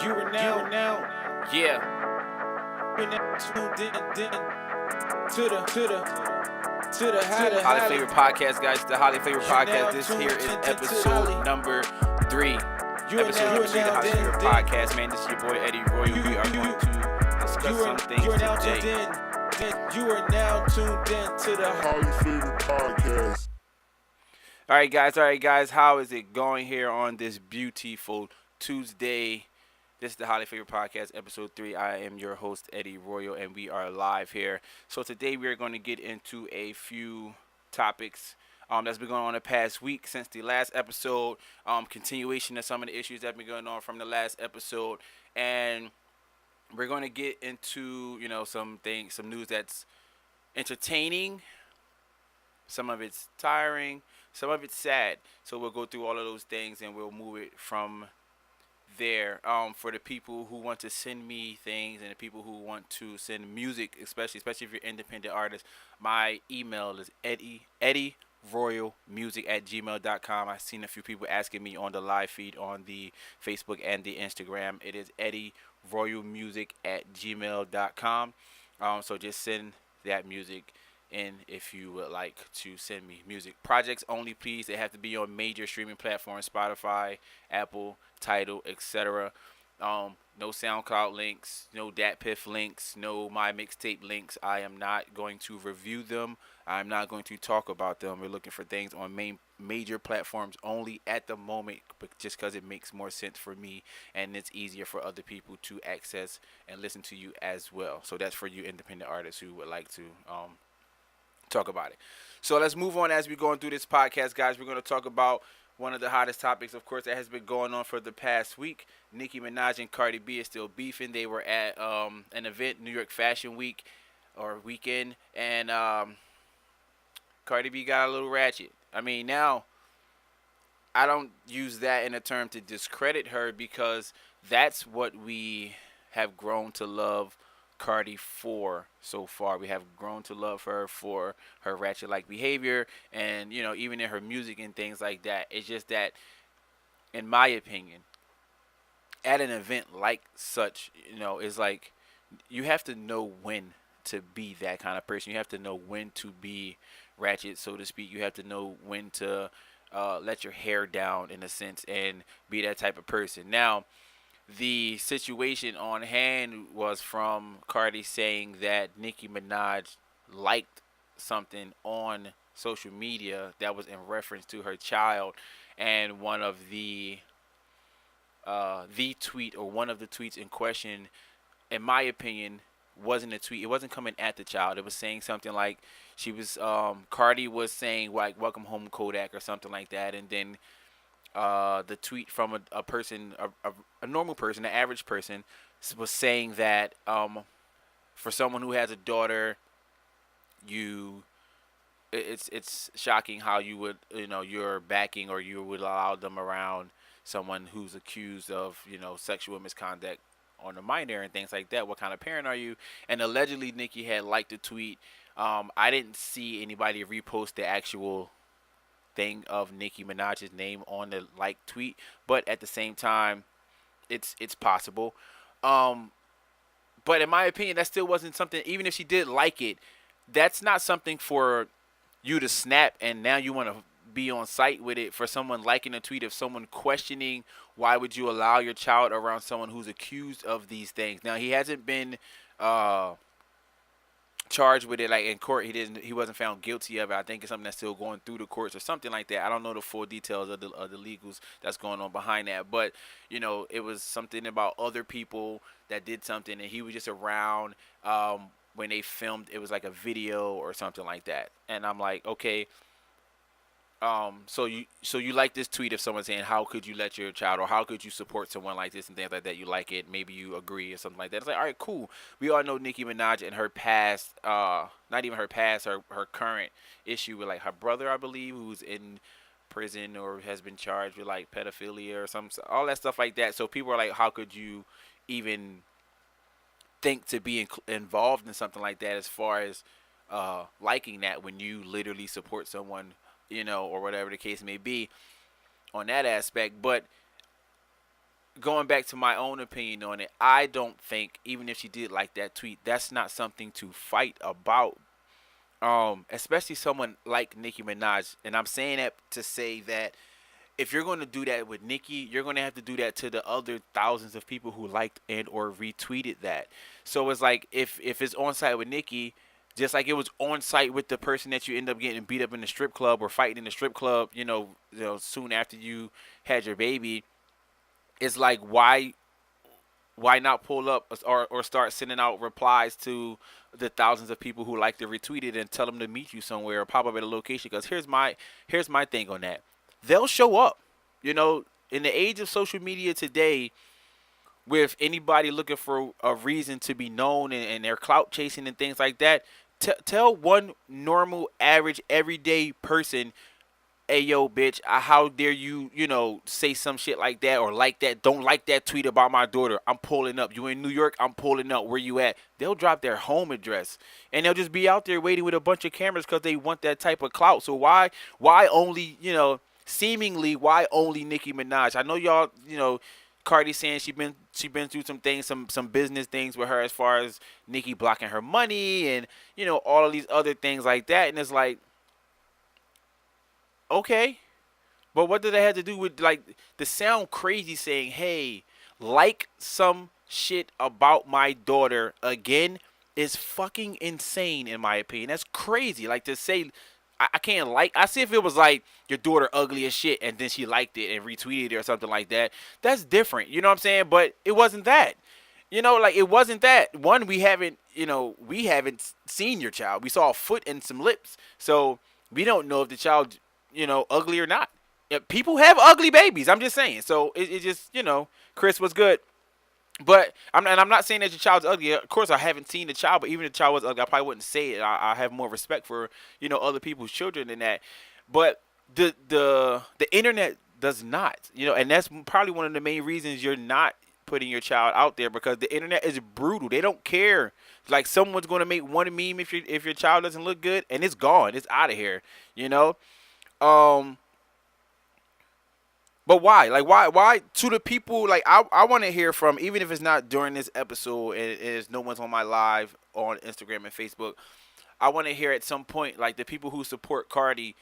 Yeah. To the Holly Flavor Podcast, guys. The Holly Flavor Podcast. This here is episode number 3. Episode number 3 of the Holly Flavor Podcast. Man, this is your boy Eddie Royal. We are going to discuss some things today. You are now tuned in to the Holly Flavor Podcast. All right, guys. How is it going here on this beautiful Tuesday? This is the Holly Flavor Podcast, episode 3. I am your host, Eddie Royal, and we are live here. So today we are going to get into a few topics that's been going on the past week since the last episode, continuation of some of the issues that have been going on from the last episode, and we're going to get into, some news that's entertaining, some of it's tiring, some of it's sad. So we'll go through all of those things and we'll move it from there. For the people who want to send me things and the people who want to send music, especially if you're independent artists, my email is eddieroyalmusic@gmail.com. I've seen a few people asking me on the live feed on the Facebook and the Instagram. It is eddieroyalmusic@gmail.com. So just send that music in if you would like to send me music. Projects only, please. They have to be on major streaming platforms: Spotify, Apple, Tidal, etc. No SoundCloud links, no DatPiff links, no My Mixtape links. I am not going to review them. I'm not going to talk about them. We're looking for things on major platforms only at the moment, but just because it makes more sense for me and it's easier for other people to access and listen to you as well. So that's for you independent artists who would like to talk about it. So let's move on as we're going through this podcast, guys. We're going to talk about one of the hottest topics, of course, that has been going on for the past week. Nicki Minaj and Cardi B are still beefing. They were at an event, New York Fashion Week or weekend, and Cardi B got a little ratchet. I mean, now, I don't use that in a term to discredit her because that's what we have grown to love Cardi for so far. We have grown to love her for her ratchet-like behavior and, even in her music and things like that. It's just that, in my opinion, at an event like such, it's like you have to know when to be that kind of person. You have to know when to be ratchet, so to speak. You have to know when to let your hair down, in a sense, and be that type of person. Now, the situation on hand was from Cardi saying that Nicki Minaj liked something on social media that was in reference to her child, and one of the tweet, or one of the tweets in question, in my opinion, wasn't a tweet. It wasn't coming at the child. It was saying something like Cardi was saying like "Welcome home, Kodak" or something like that, and then the tweet from a person, a normal person, an average person, was saying that for someone who has a daughter, it's shocking how you would, you're backing or you would allow them around someone who's accused of, sexual misconduct on a minor and things like that. What kind of parent are you? And allegedly Nicki had liked the tweet. I didn't see anybody repost the actual thing of Nicki Minaj's name on the like tweet, but at the same time, it's possible. But in my opinion, that still wasn't something. Even if she did like it, that's not something for you to snap and now you want to be on site with it. For someone liking a tweet of someone questioning why would you allow your child around someone who's accused of these things. Now, he hasn't been charged with it, like in court. He wasn't found guilty of it. I think it's something that's still going through the courts or something like that. I don't know the full details of the legals that's going on behind that, but it was something about other people that did something and he was just around when they filmed. It was like a video or something like that, and I'm like, okay, so you like this tweet of someone saying, how could you let your child, or how could you support someone like this and things like that? You like it, maybe you agree or something like that. It's like, all right, cool. We all know Nicki Minaj and her past, not even her past, her current issue with like her brother, I believe, who's in prison or has been charged with like pedophilia or all that stuff like that. So people are like, how could you even think to be involved in something like that, as far as liking that, when you literally support someone, or whatever the case may be on that aspect. But going back to my own opinion on it, I don't think, even if she did like that tweet, that's not something to fight about. Especially someone like Nicki Minaj, and I'm saying that to say that if you're going to do that with Nicki, you're going to have to do that to the other thousands of people who liked and or retweeted that. So it's like if it's on site with Nicki, just like it was on site with the person that you end up getting beat up in the strip club or fighting in the strip club, soon after you had your baby, it's like why not pull up or start sending out replies to the thousands of people who like to retweet it and tell them to meet you somewhere or pop up at a location? Because here's my thing on that. They'll show up. In the age of social media today, with anybody looking for a reason to be known and they're clout chasing and things like that, tell one normal, average, everyday person, hey yo bitch, how dare you say some shit like that or like that, don't like that tweet about my daughter, I'm pulling up. You in New York, I'm pulling up. Where you at? They'll drop their home address and they'll just be out there waiting with a bunch of cameras because they want that type of clout. So why only seemingly why only Nicki Minaj? I know y'all, Cardi saying she been through some things, some business things with her, as far as Nicki blocking her money and all of these other things like that. And it's like, okay, but what did that have to do with, like, the sound crazy saying, hey, like some shit about my daughter again is fucking insane in my opinion. That's crazy. Like, to say, I can't like. I see if it was like your daughter ugly as shit and then she liked it and retweeted it or something like that. That's different. You know what I'm saying? But it wasn't that. Like, it wasn't that. One, we haven't seen your child. We saw a foot and some lips. So we don't know if the child, ugly or not. Yeah, people have ugly babies. I'm just saying. So it just, Chris was good. But I'm not saying that your child's ugly. Of course, I haven't seen the child, but even if the child was ugly, I probably wouldn't say it. I have more respect for other people's children than that. But the internet does not, and that's probably one of the main reasons you're not putting your child out there, because the internet is brutal. They don't care. Like, someone's going to make one meme if your child doesn't look good, and it's gone. It's out of here. Um, But why? Like, why to the people? Like, I want to hear from, even if it's not during this episode and no one's on my live on Instagram and Facebook. I want to hear at some point, like, the people who support Cardi.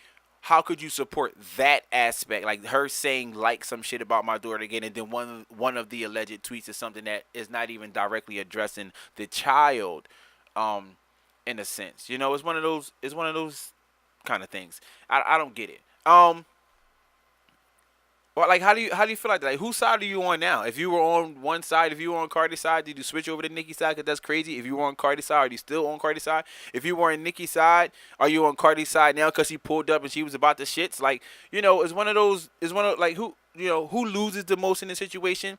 How could you support that aspect? Like, her saying, like, some shit about my daughter again, and then one of the alleged tweets is something that is not even directly addressing the child, in a sense. It's one of those. It's one of those kind of things. I don't get it. Well, like, how do you feel like that? Like, whose side are you on now? If you were on one side, if you were on Cardi's side, did you switch over to Nicki's side? Because that's crazy. If you were on Cardi's side, are you still on Cardi's side? If you were on Nicki's side, are you on Cardi's side now because she pulled up and she was about the shits? Like, it's one of those. It's one of, like, who loses the most in this situation?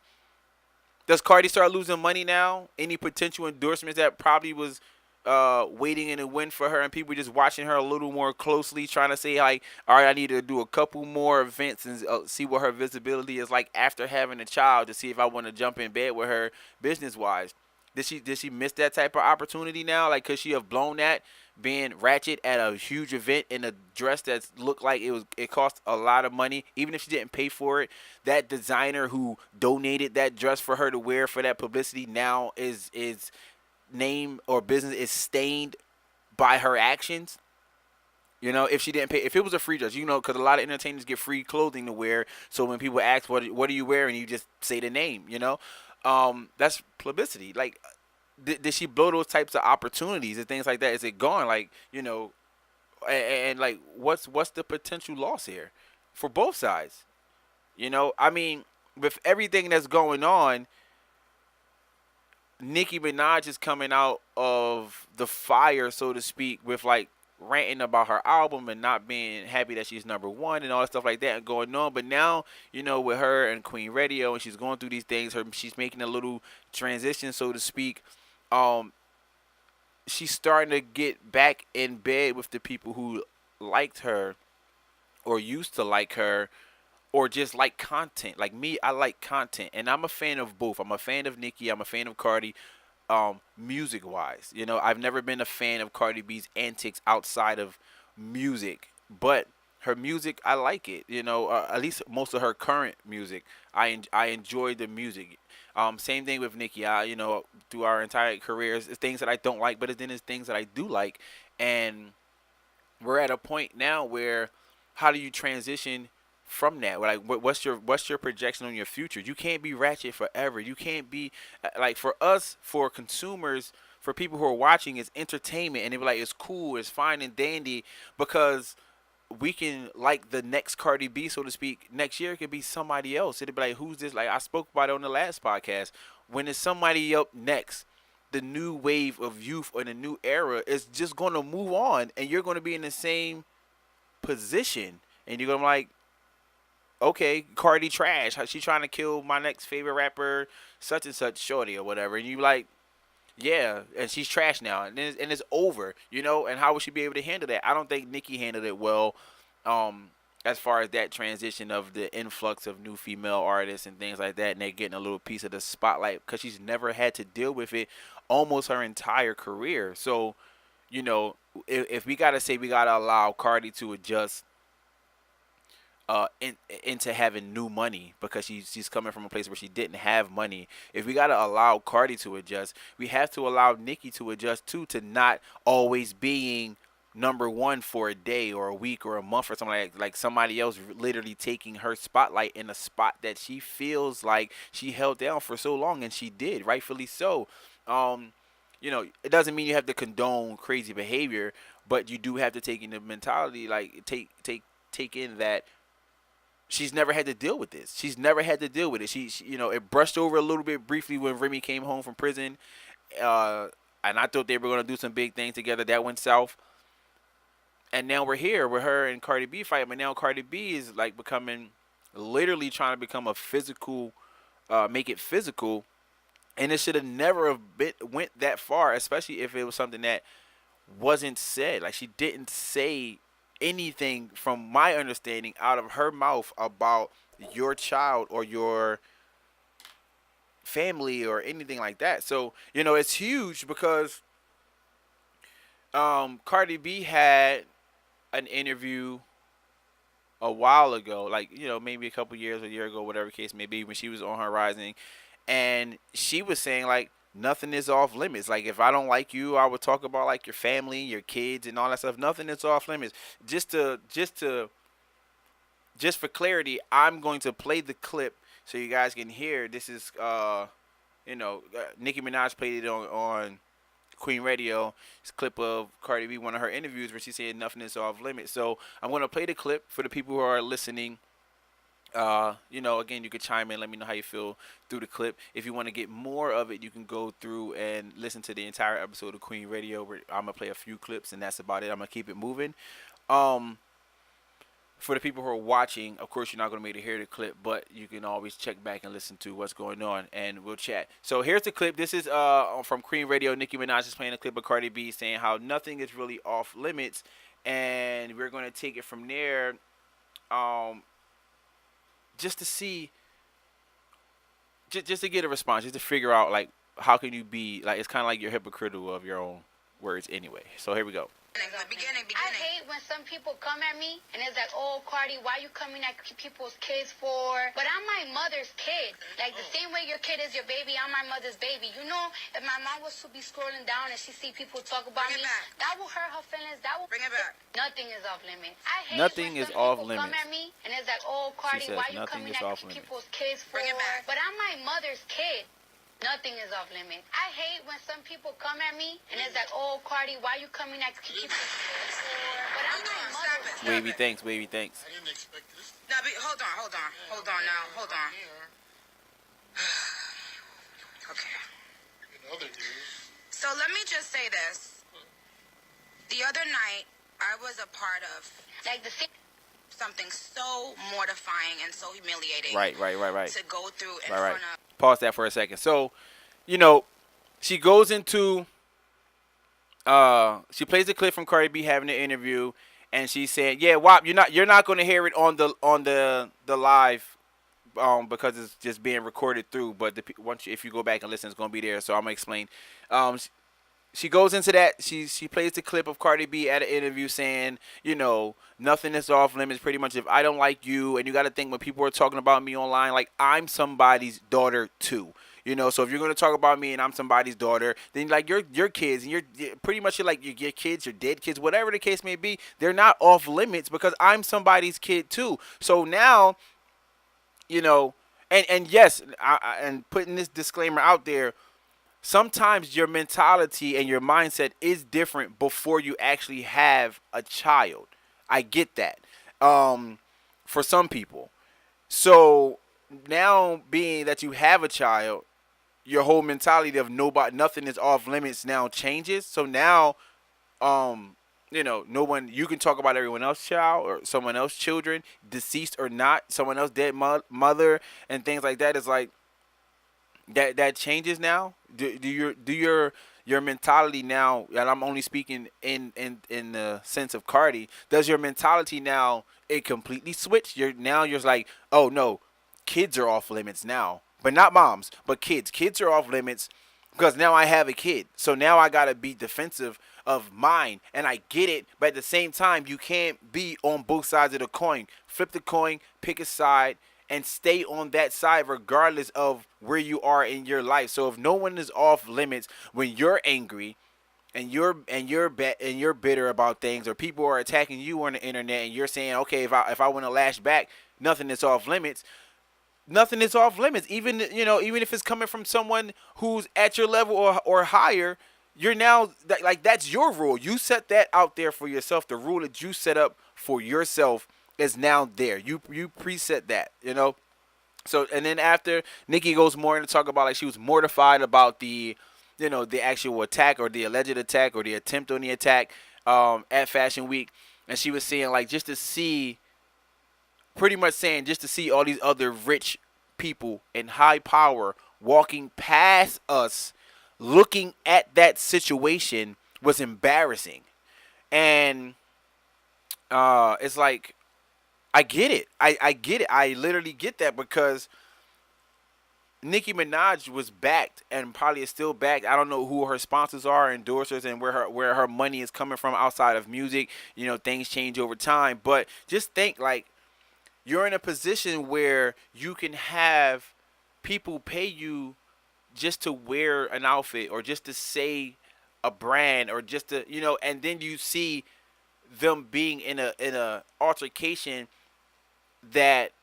Does Cardi start losing money now? Any potential endorsements that probably was waiting in a win for her, and people just watching her a little more closely, trying to say, like, all right, I need to do a couple more events and see what her visibility is like after having a child, to see if I want to jump in bed with her business wise. Did she miss that type of opportunity now? Like, could she have blown that, being ratchet at a huge event in a dress that looked like it cost a lot of money, even if she didn't pay for it? That designer who donated that dress for her to wear for that publicity now is name or business is stained by her actions. If she didn't pay, if it was a free dress, because a lot of entertainers get free clothing to wear. So when people ask what are you wearing, you just say the name. That's publicity. Like, did she blow those types of opportunities and things like that? Is it gone? Like, and like, what's the potential loss here for both sides? I mean, with everything that's going on, Nicki Minaj is coming out of the fire, so to speak, with, like, ranting about her album and not being happy that she's number one and all that stuff like that and going on. But now, with her and Queen Radio, and she's going through these things, she's making a little transition, so to speak. She's starting to get back in bed with the people who liked her or used to like her, or just like content. Like me, I like content, and I'm a fan of both. I'm a fan of Nicki. I'm a fan of Cardi. Music wise, I've never been a fan of Cardi B's antics outside of music, but her music, I like it. At least most of her current music, I enjoy the music. Same thing with Nicki. Through our entire careers, it's things that I don't like, but then it's things that I do like, and we're at a point now where, how do you transition from that? Like, what's your projection on your future? You can't be ratchet forever. You can't be like, for us, for consumers, for people who are watching, it's entertainment, and they be like, it's cool, it's fine and dandy, because we can, like, the next Cardi B, so to speak, next year it could be somebody else. It'd be like, who's this? Like, I spoke about it on the last podcast. When it's somebody up next, the new wave of youth or the new era is just going to move on, and you're going to be in the same position, and you're going to be like, okay, Cardi trash. She trying to kill my next favorite rapper, such and such, shorty or whatever, and you like, yeah, and she's trash now, and it's over, and how would she be able to handle that? I don't think Nicki handled it well, as far as that transition of the influx of new female artists and things like that, and they're getting a little piece of the spotlight because she's never had to deal with it almost her entire career. So, if we gotta say, we gotta allow Cardi to adjust into having new money, because she's coming from a place where she didn't have money. If we gotta allow Cardi to adjust, we have to allow Nicki to adjust too, to not always being number one for a day or a week or a month or something like somebody else literally taking her spotlight in a spot that she feels like she held down for so long, and she did, rightfully so. It doesn't mean you have to condone crazy behavior, but you do have to take in the mentality, like, take in that she's never had to deal with this. She's never had to deal with it. She it brushed over a little bit briefly when Remy came home from prison, and I thought they were gonna do some big things together. That went south, and now we're here with her and Cardi B fight. But now Cardi B is like becoming, literally trying to become a physical, make it physical, and it should have never have went that far, especially if it was something that wasn't said. Like, she didn't say anything, from my understanding, out of her mouth about your child or your family or anything like that. So, it's huge, because Cardi B had an interview a while ago, like, maybe a couple years, a year ago, whatever case may be, when she was on her rising, and she was saying, like, nothing is off limits. Like, if I don't like you, I would talk about, like, your family, your kids, and all that stuff. Nothing is off limits. Just for clarity, I'm going to play the clip so you guys can hear. This is Nicki Minaj played it on Queen Radio. It's a clip of Cardi B, one of her interviews, where she said nothing is off limits. So I'm going to play the clip for the people who are listening. Again, you could chime in, let me know how you feel through the clip. If you want to get more of it, you can go through and listen to the entire episode of Queen Radio, where I'm gonna play a few clips, and that's about it. I'm gonna keep it moving. For the people who are watching, of course, you're not gonna be able to hear the clip, but you can always check back and listen to what's going on, and we'll chat. So here's the clip. This is from Queen Radio. Nicki Minaj is playing a clip of Cardi B saying how nothing is really off limits, and we're gonna take it from there. Just to see, just to get a response, just to figure out, like, how can you be, like, it's kind of like you're hypocritical of your own words anyway. So here we go. Beginning. I hate when some people come at me and it's like, oh, Cardi, why you coming at people's kids for? But I'm my mother's kid. Like, the same way your kid is your baby, I'm my mother's baby. If my mom was to be scrolling down and she see people talk about me, that will hurt her feelings. That will bring it back. Nothing is off limits. I hate nothing when is some off people limits. come at me and it's like, oh, Cardi, why you coming at people's kids for? But I'm my mother's kid. Nothing is off limits. I hate when some people come at me and it's like, oh, Cardi, why you coming at people's kids for? But I'm my mother's kid. Wavy thanks. I didn't expect this. Now, hold on. Okay. In other news. So let me just say this. The other night, I was a part of, like, something so mortifying and so humiliating. Right. To go through in front of. Pause that for a second. So, she goes into, she plays a clip from Cardi B having an interview, and she said, "Yeah, WAP, you're not going to hear it on the live, because it's just being recorded through. But if you go back and listen, it's going to be there. So I'm gonna explain. she goes into that. She plays the clip of Cardi B at an interview saying, nothing is off limits. Pretty much, if I don't like you, and you got to think when people are talking about me online, like I'm somebody's daughter too. So if you're gonna talk about me and I'm somebody's daughter, then like your kids and you're pretty much like your kids, your dead kids, whatever the case may be, they're not off limits because I'm somebody's kid too. So now, and yes, and putting this disclaimer out there. Sometimes your mentality and your mindset is different before you actually have a child. I get that. For some people. So now being that you have a child, your whole mentality of nothing is off limits now changes. So now, no one, you can talk about everyone else's child or someone else's children, deceased or not, someone else dead mother and things like that. Is like that changes now. Do your mentality now, and I'm only speaking in the sense of Cardi, does your mentality now it completely switch? You're like, oh no, kids are off limits now. But not moms, but kids. Kids are off limits because now I have a kid. So now I got to be defensive of mine. And I get it. But at the same time, you can't be on both sides of the coin. Flip the coin, pick a side, and stay on that side regardless of where you are in your life. So if no one is off limits when you're angry and you're bitter about things, or people are attacking you on the internet and you're saying, okay, if I want to lash back, nothing is off limits. Nothing is off limits. Even if it's coming from someone who's at your level or higher, you're now like that's your rule. You set that out there for yourself. The rule that you set up for yourself is now there. You preset that. So and then after Nicki goes more into talk about like she was mortified about the the actual attack or the alleged attack or the attempt on the attack at Fashion Week, and she was saying like just to see all these other rich people in high power walking past us, looking at that situation was embarrassing. And it's like, I get it. I get it. I literally get that because Nicki Minaj was backed and probably is still backed. I don't know who her sponsors are, endorsers, and where her money is coming from outside of music. Things change over time. But just think like, you're in a position where you can have people pay you just to wear an outfit or just to say a brand or just to, and then you see them being in a altercation that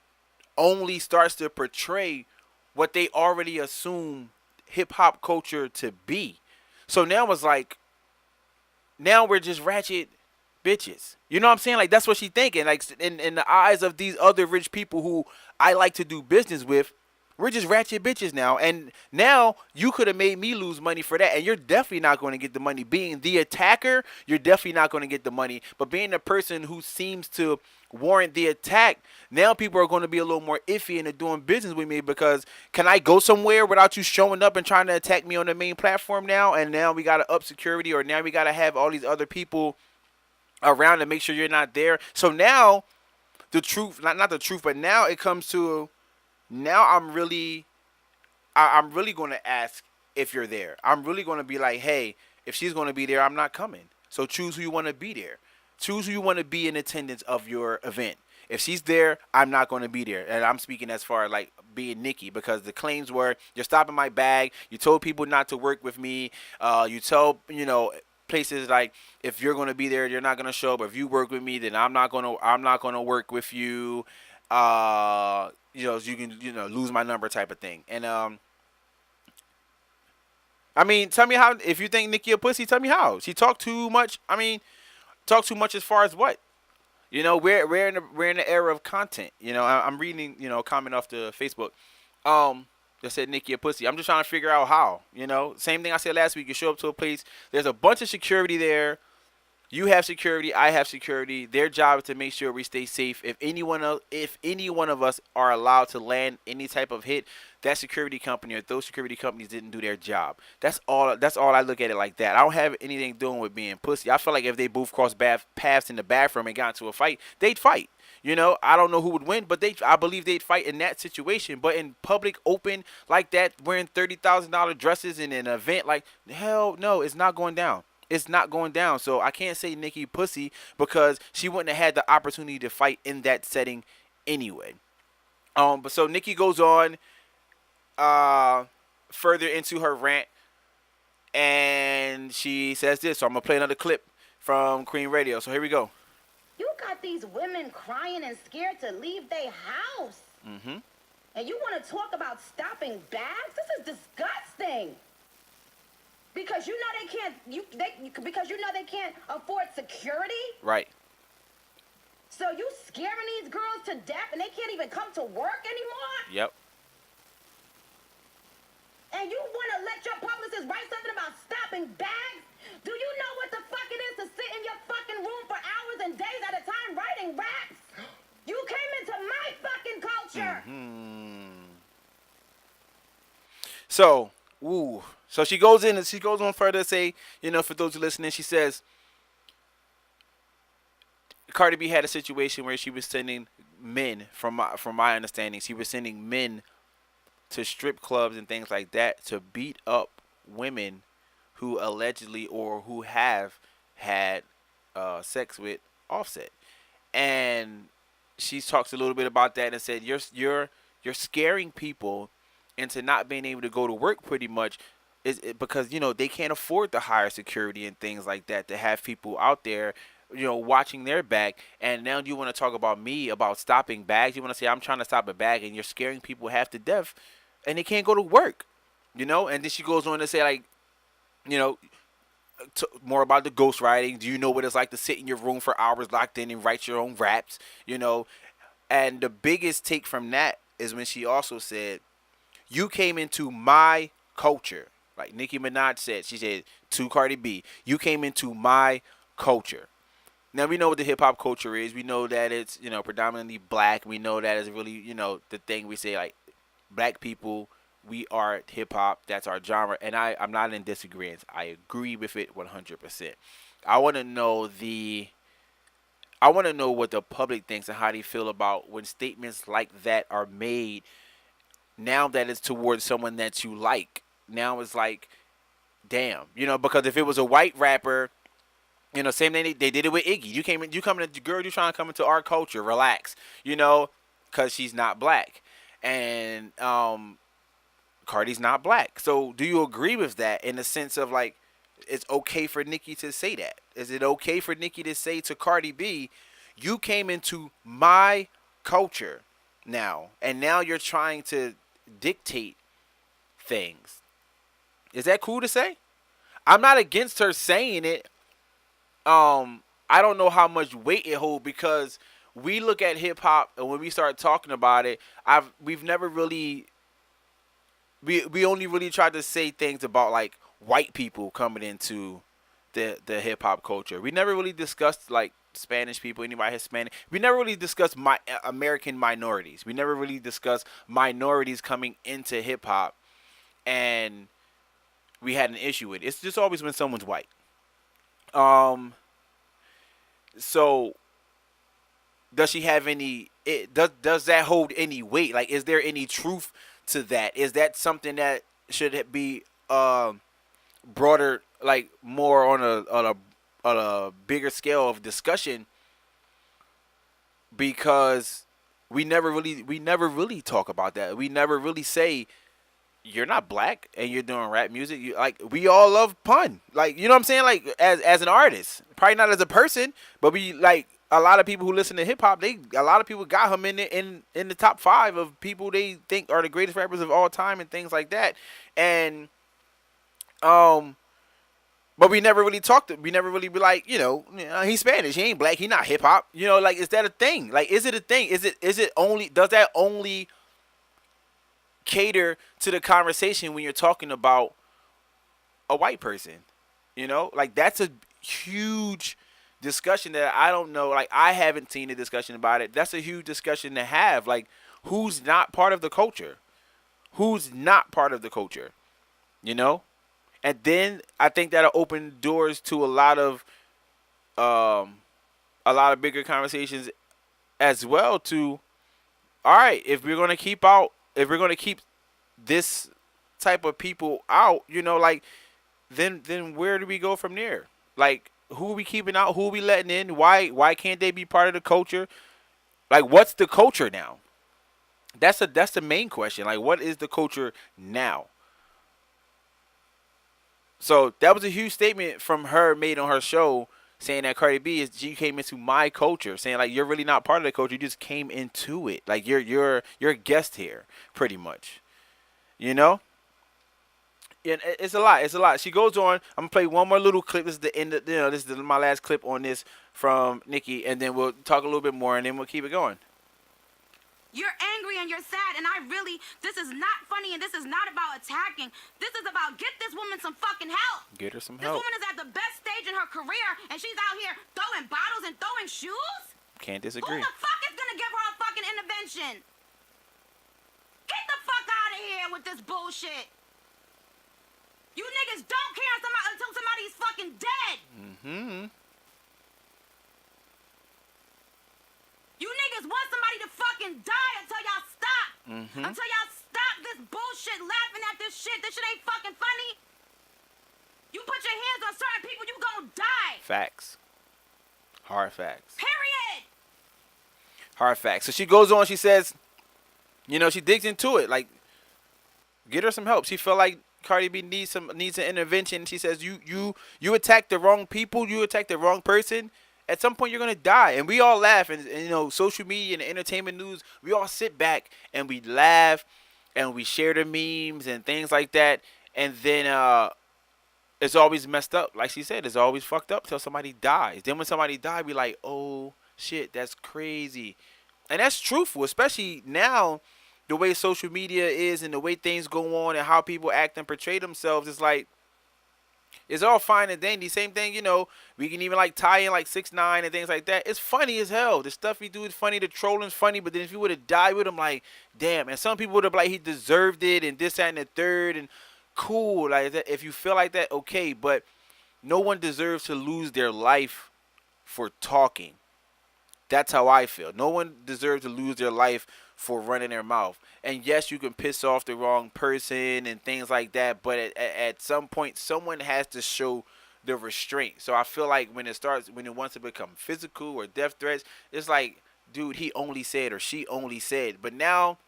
only starts to portray what they already assume hip hop culture to be. So now it's like, now we're just ratchet bitches. You know what I'm saying? Like that's what she thinking. Like in the eyes of these other rich people who I like to do business with, we're just ratchet bitches now. And now you could have made me lose money for that, and you're definitely not going to get the money. Being the attacker, you're definitely not going to get the money. But being the person who seems to warrant the attack, now people are going to be a little more iffy into doing business with me because can I go somewhere without you showing up and trying to attack me on the main platform now? And now we got to up security, or now we got to have all these other people around to make sure you're not there. So now the truth, not the truth, but now it comes to, now I'm really going to ask if you're there. I'm really going to be like, hey, if she's going to be there, I'm not coming. So choose who you want to be there. Choose who you want to be in attendance of your event. If she's there, I'm not going to be there. And I'm speaking as far as like being Nicki, because the claims were, you're stopping my bag. You told people not to work with me. You tell, places like, if you're going to be there, you're not going to show up. If you work with me, then I'm not going to work with you. So you can, lose my number type of thing. And I mean, tell me how, if you think Nicki a pussy, tell me how. She talked too much. I mean, talk too much as far as what? We're in the era of content. I'm reading, a comment off the Facebook. That said Nicki a pussy. I'm just trying to figure out how. Same thing I said last week. You show up to a place, there's a bunch of security there. You have security, I have security. Their job is to make sure we stay safe. If any one of us are allowed to land any type of hit, that security company or those security companies didn't do their job. That's all I look at it like that. I don't have anything doing with being pussy. I feel like if they both crossed paths in the bathroom and got into a fight, they'd fight. You know, I don't know who would win, but I believe they'd fight in that situation. But in public, open like that, wearing $30,000 dresses in an event, like hell no, it's not going down. It's not going down. So I can't say Nicki pussy because she wouldn't have had the opportunity to fight in that setting anyway. But so Nicki goes on further into her rant, and she says this. So I'm gonna play another clip from Queen Radio. So here we go. You got these women crying and scared to leave their house. Mm-hmm. And you want to talk about stopping bags? This is disgusting. Because you know because you know they can't afford security. Right. So you scaring these girls to death and they can't even come to work anymore? Yep. And you want to let your publicist write something about stopping bags? Do you know what the fuck it is to sit in your fucking room for hours and days at a time writing raps? You came into my fucking culture. Mm-hmm. So, ooh. So she goes in and she goes on further to say, you know, for those who listening, she says, Cardi B had a situation where she was sending men, from my understanding, she was sending men to strip clubs and things like that to beat up women who allegedly or who have had sex with Offset. And she talks a little bit about that and said, you're scaring people into not being able to go to work pretty much because, you know, they can't afford to hire security and things like that to have people out there, you know, watching their back. And now you want to talk about me about stopping bags. You want to say I'm trying to stop a bag and you're scaring people half to death and they can't go to work, you know. And then she goes on to say, like, you know, more about the ghostwriting. Do you know what it's like to sit in your room for hours locked in and write your own raps, you know? And the biggest take from that is when she also said, you came into my culture. Like Nicki Minaj said, she said to Cardi B, you came into my culture. Now, we know what the hip-hop culture is. We know that it's, you know, predominantly black. We know that is really, you know, the thing we say, like, black people, we are hip-hop. That's our genre. And I'm not in disagreement. I agree with it 100%. I want to know what the public thinks and how they feel about when statements like that are made now that it's towards someone that you like. Now it's like, damn. You know, because if it was a white rapper, you know, same thing, they did it with Iggy. You coming to, girl, you trying to come into our culture, relax, you know, because she's not black. And Cardi's not black. So do you agree with that in the sense of, like, it's okay for Nicki to say that? Is it okay for Nicki to say to Cardi B, you came into my culture now, and now you're trying to dictate things? Is that cool to say? I'm not against her saying it. I don't know how much weight it holds because we look at hip hop and when we start talking about it, we've never really we only really tried to say things about like white people coming into the hip hop culture. We never really discussed like Spanish people, anybody Hispanic. We never really discussed American minorities. We never really discussed minorities coming into hip hop, and we had an issue with it. It's just always when someone's white. So does she have any? Does that hold any weight? Like, is there any truth to that? Is that something that should be broader, like more on a bigger scale of discussion? Because we never really talk about that. We never really say, you're not black and you're doing rap music. We all love pun. Like, you know what I'm saying? Like, as an artist, probably not as a person, but we, like, a lot of people who listen to hip hop, a lot of people got him in the top 5 of people they think are the greatest rappers of all time and things like that. And but we never really talked. We never really be like, you know, he's Spanish, he ain't black, he not hip hop. You know, like, is that a thing? Like, is it a thing? Is it only? Does that only cater to the conversation when you're talking about a white person? You know, like, that's a huge discussion that I don't know. Like, I haven't seen a discussion about it. That's a huge discussion to have. Like, who's not part of the culture? Who's not part of the culture? You know? And then I think that'll open doors to a lot of bigger conversations as well to, all right, if we're gonna keep out, if we're gonna keep this type of people out, you know, like then where do we go from there? Like, who are we keeping out? Who are we letting in? Why can't they be part of the culture? Like, what's the culture now? That's the main question. Like, what is the culture now? So that was a huge statement from her made on her show, saying that Cardi B is, she came into my culture, saying like, you're really not part of the culture, you just came into it. Like, you're a guest here, pretty much. You know? Yeah, it's a lot. It's a lot. She goes on. I'm gonna play one more little clip. This is the end. This is my last clip on this from Nicki, and then we'll talk a little bit more, and then we'll keep it going. You're angry and you're sad, and this is not funny, and this is not about attacking. This is about get this woman some fucking help. Get her some This help. woman is at the best stage in her career, and she's out here throwing bottles and throwing shoes? Can't Who disagree. the fuck is gonna give her a fucking intervention? Get the fuck out of here with this bullshit. You niggas don't care until somebody's fucking dead. Mm-hmm. You niggas want somebody to fucking die until y'all stop. Mm-hmm. Until y'all stop this bullshit, laughing at this shit. This shit ain't fucking funny. You put your hands on certain people, you gonna die. Facts. Hard facts. Period. Hard facts. So she goes on. She says, you know, she digs into it. Like, get her some help. She felt like Cardi B needs an intervention. She says, you attack the wrong people. You attack the wrong person. At some point, you're going to die. And we all laugh. And, you know, social media and the entertainment news, we all sit back and we laugh and we share the memes and things like that. And then it's always messed up. Like she said, it's always fucked up till somebody dies. Then when somebody dies, we like, oh, shit, that's crazy. And that's truthful, especially now, the way social media is and the way things go on and how people act and portray themselves. It's like, it's all fine and dandy. Same thing, you know, we can even like tie in like 6ix9ine and things like that. It's funny as hell. The stuff we do is funny. The trolling's funny. But then if you would have died with him, like, damn. And some people would have like, he deserved it and this, that, and the third. And cool. Like, that, if you feel like that, okay. But no one deserves to lose their life for talking. That's how I feel. No one deserves to lose their life for running their mouth. And yes, you can piss off the wrong person and things like that, but at some point, someone has to show the restraint. So I feel like when it wants to become physical or death threats, it's like, dude, he only said or she only said. But now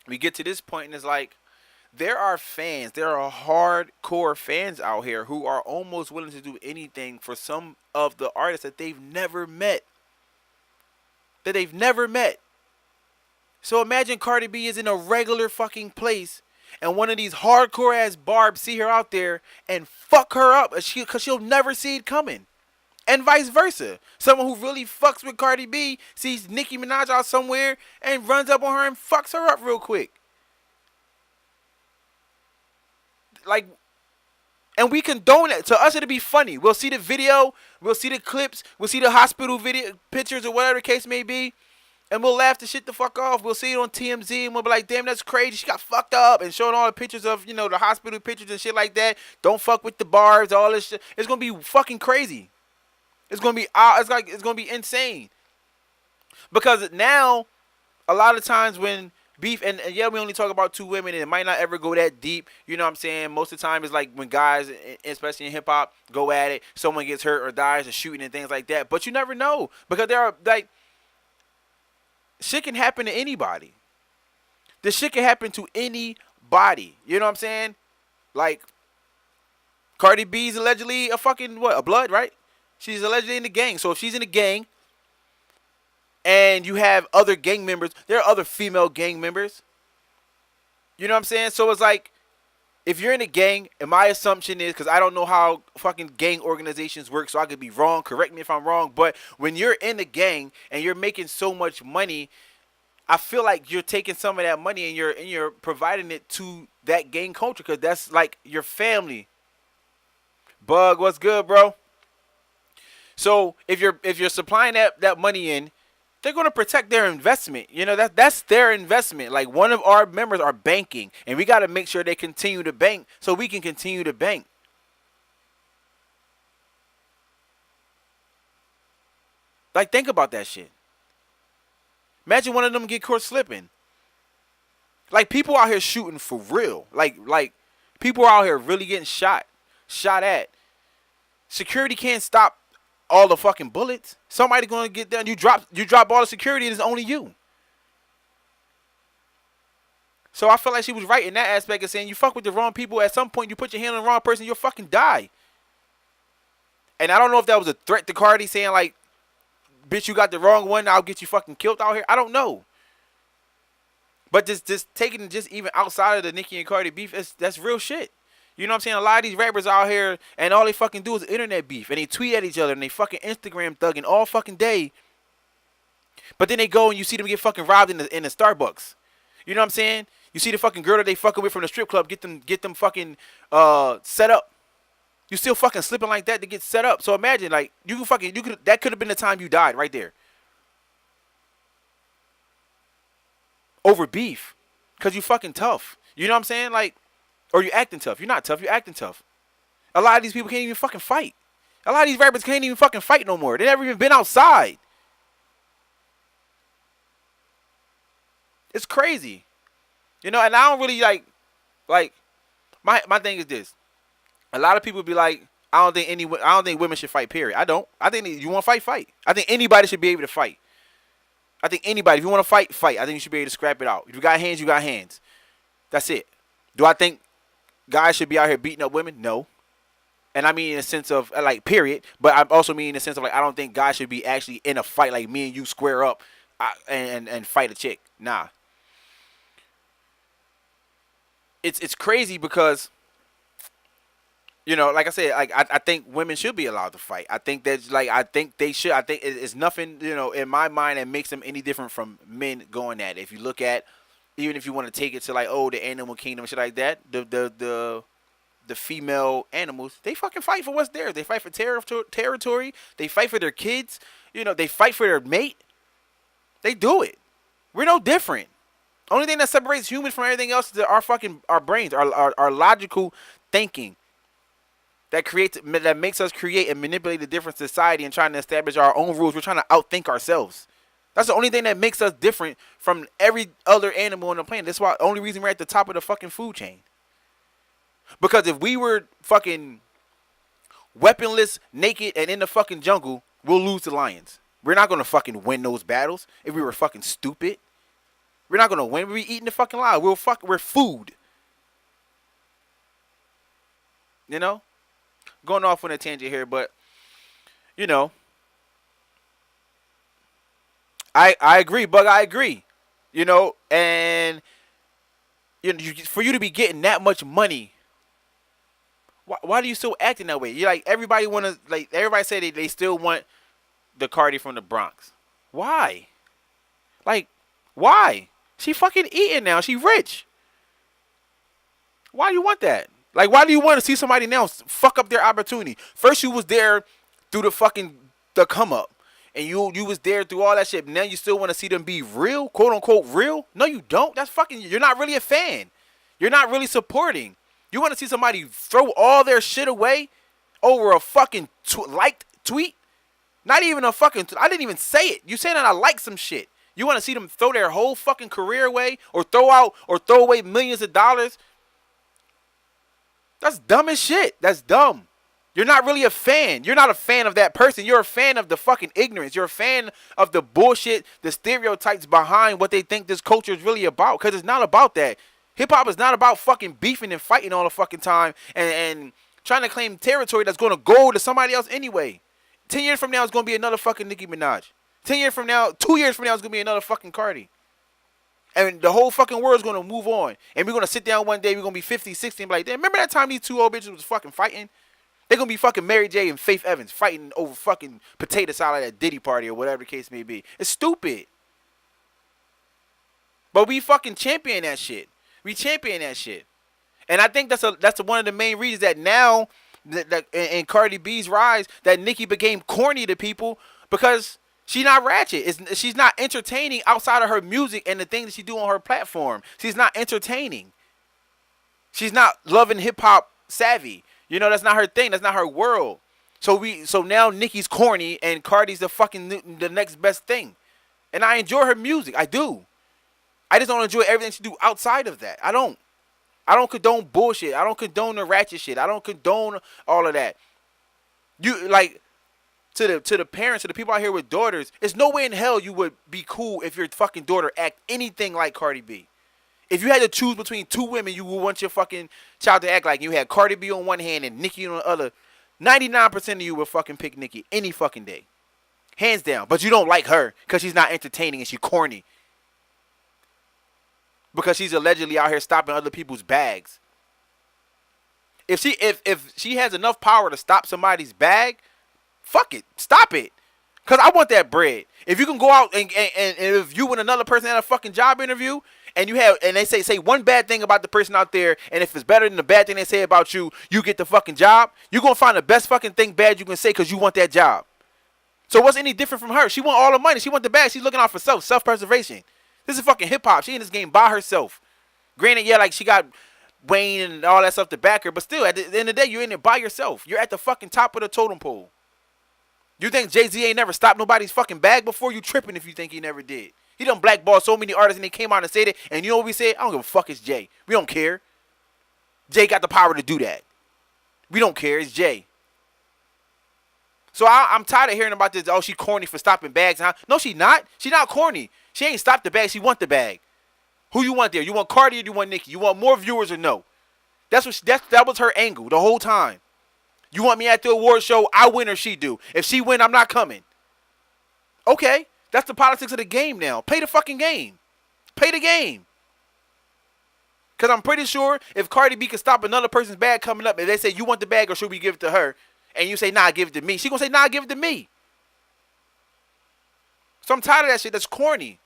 we get to this point and it's like, there are fans, there are hardcore fans out here who are almost willing to do anything for some of the artists that they've never met. So imagine Cardi B is in a regular fucking place and one of these hardcore ass barbs see her out there and fuck her up because she'll never see it coming. And vice versa. Someone who really fucks with Cardi B sees Nicki Minaj out somewhere and runs up on her and fucks her up real quick. Like, and we condone it. To us, it'll be funny. We'll see the video. We'll see the clips. We'll see the hospital video pictures or whatever the case may be. And we'll laugh the shit the fuck off. We'll see it on TMZ and we'll be like, damn, that's crazy. She got fucked up. And showing all the pictures of, you know, the hospital pictures and shit like that. Don't fuck with the barbs, all this shit. It's going to be fucking crazy. It's going to be, it's going to be insane. Because now, a lot of times when beef, and yeah, we only talk about two women and it might not ever go that deep. You know what I'm saying? Most of the time it's like when guys, especially in hip hop, go at it, someone gets hurt or dies and shooting and things like that. But you never know. Because there are, like, shit can happen to anybody. This shit can happen to anybody. You know what I'm saying? Like, Cardi B's allegedly a fucking, a blood, right? She's allegedly in the gang. So if she's in the gang and you have other gang members, there are other female gang members. You know what I'm saying? So it's like, if you're in a gang, and my assumption is, because I don't know how fucking gang organizations work, so I could be wrong, correct me if I'm wrong, but when you're in a gang and you're making so much money, I feel like you're taking some of that money and you're providing it to that gang culture, because that's like your family. Bug, what's good, bro? So if you're supplying that money in, they're going to protect their investment. You know, that's their investment. Like, one of our members are banking, and we got to make sure they continue to bank so we can continue to bank. Like, think about that shit. Imagine one of them get caught slipping. Like, people out here shooting for real. Like people are out here really getting shot at. Security can't stop all the fucking bullets. Somebody gonna get down. You drop all the security, and it's only you. So I feel like she was right in that aspect of saying you fuck with the wrong people. At some point, you put your hand on the wrong person, you'll fucking die. And I don't know if that was a threat to Cardi, saying like, bitch, you got the wrong one, I'll get you fucking killed out here. I don't know. But just taking it just even outside of the Nicki and Cardi beef, that's real shit. You know what I'm saying? A lot of these rappers out here, and all they fucking do is internet beef. And they tweet at each other, and they fucking Instagram thugging all fucking day. But then they go and you see them get fucking robbed in the Starbucks. You know what I'm saying? You see the fucking girl that they fucking with from the strip club, get them fucking set up. You still fucking slipping like that to get set up. So imagine, like, that could have been the time you died right there. Over beef. Because you fucking tough. You know what I'm saying? Like, or you acting tough. You're not tough, you're acting tough. A lot of these people can't even fucking fight. A lot of these rappers can't even fucking fight no more. They never even been outside. It's crazy. You know, and I don't really like my thing is this. A lot of people be like, I don't think women should fight, period. I don't. I think you want to fight. I think anybody should be able to fight. I think anybody, if you want to fight, fight. I think you should be able to scrap it out. If you got hands, you got hands. That's it. Do I think guys should be out here beating up women? No. And I mean in the sense of, like, period. But I also mean in the sense of, like, I don't think guys should be actually in a fight like me and you square up and fight a chick. Nah. It's crazy because, you know, like I said, like I think women should be allowed to fight. I think that's like, I think they should. I think it's nothing, you know, in my mind that makes them any different from men going at it. If you look at, even if you want to take it to like, oh, the animal kingdom and shit like that, the female animals, they fucking fight for what's theirs. They fight for territory. They fight for their kids. You know, they fight for their mate. They do it. We're no different. Only thing that separates humans from everything else is our brains, our logical thinking that makes us create and manipulate a different society and trying to establish our own rules. We're trying to outthink ourselves. That's the only thing that makes us different from every other animal on the planet. That's why the only reason we're at the top of the fucking food chain. Because if we were fucking weaponless, naked, and in the fucking jungle, we'll lose to lions. We're not gonna fucking win those battles if we were fucking stupid. We're not gonna win. We're eating the fucking lion. We're food. You know? Going off on a tangent here, but you know, I agree, Bug. I agree. You know, and you know, for you to be getting that much money, why do you still acting that way? You're like, everybody say they still want the Cardi from the Bronx. Why? Like, why? She fucking eating now. She rich. Why do you want that? Like, why do you want to see somebody now fuck up their opportunity? First you was there through the come up. And you was there through all that shit. Now you still want to see them be real? Quote unquote real? No, you don't. That's fucking, you're not really a fan. You're not really supporting. You want to see somebody throw all their shit away over a fucking liked tweet? Not even a fucking, I didn't even say it. You saying that I like some shit. You want to see them throw their whole fucking career away or throw away millions of dollars? That's dumb as shit. That's dumb. You're not really a fan. You're not a fan of that person. You're a fan of the fucking ignorance. You're a fan of the bullshit, the stereotypes behind what they think this culture is really about. Because it's not about that. Hip-hop is not about fucking beefing and fighting all the fucking time and trying to claim territory that's going to go to somebody else anyway. 10 years from now, it's going to be another fucking Nicki Minaj. 2 years from now, it's going to be another fucking Cardi. And the whole fucking world's going to move on. And we're going to sit down one day, we're going to be 50, 60, and be like, damn, remember that time these two old bitches was fucking fighting? They're going to be fucking Mary J and Faith Evans fighting over fucking potato salad at Diddy party or whatever the case may be. It's stupid. But we fucking champion that shit. We champion that shit. And I think that's one of the main reasons that now, in Cardi B's rise, that Nicki became corny to people because she's not ratchet. She's not entertaining outside of her music and the things that she do on her platform. She's not entertaining. She's not loving hip-hop savvy. You know, that's not her thing. That's not her world. So now Nicki's corny and Cardi's the next best thing. And I enjoy her music. I do. I just don't enjoy everything she do outside of that. I don't. I don't condone bullshit. I don't condone the ratchet shit. I don't condone all of that. You like to the parents, to the people out here with daughters, there's no way in hell you would be cool if your fucking daughter act anything like Cardi B. If you had to choose between two women you would want your fucking child to act like, you had Cardi B on one hand and Nicki on the other, 99% of you would fucking pick Nicki any fucking day. Hands down. But you don't like her because she's not entertaining and she's corny. Because she's allegedly out here stopping other people's bags. If she has enough power to stop somebody's bag, fuck it. Stop it. Because I want that bread. If you can go out and if you and another person had a fucking job interview and they say one bad thing about the person out there, and if it's better than the bad thing they say about you, you get the fucking job, you're going to find the best fucking thing bad you can say because you want that job. So what's any different from her? She want all the money. She want the bag. She's looking out for self-preservation. This is fucking hip-hop. She in this game by herself. Granted, yeah, like she got Wayne and all that stuff to back her, but still, at the end of the day, you're in it by yourself. You're at the fucking top of the totem pole. You think Jay-Z ain't never stopped nobody's fucking bag before? You tripping if you think he never did. He done blackballed so many artists and they came out and said it, and you know what we said? I don't give a fuck, it's Jay. We don't care. Jay got the power to do that. We don't care, it's Jay. So I'm tired of hearing about this, oh, she corny for stopping bags. No, she not. She not corny. She ain't stopped the bag, she want the bag. Who you want there? You want Cardi or you want Nicki? You want more viewers or no? That was her angle the whole time. You want me at the award show, I win or she do. If she win, I'm not coming. Okay, that's the politics of the game now. Play the fucking game. Play the game. Because I'm pretty sure if Cardi B can stop another person's bag coming up, if they say, you want the bag or should we give it to her? And you say, nah, give it to me. She going to say, nah, give it to me. So I'm tired of that shit. That's corny.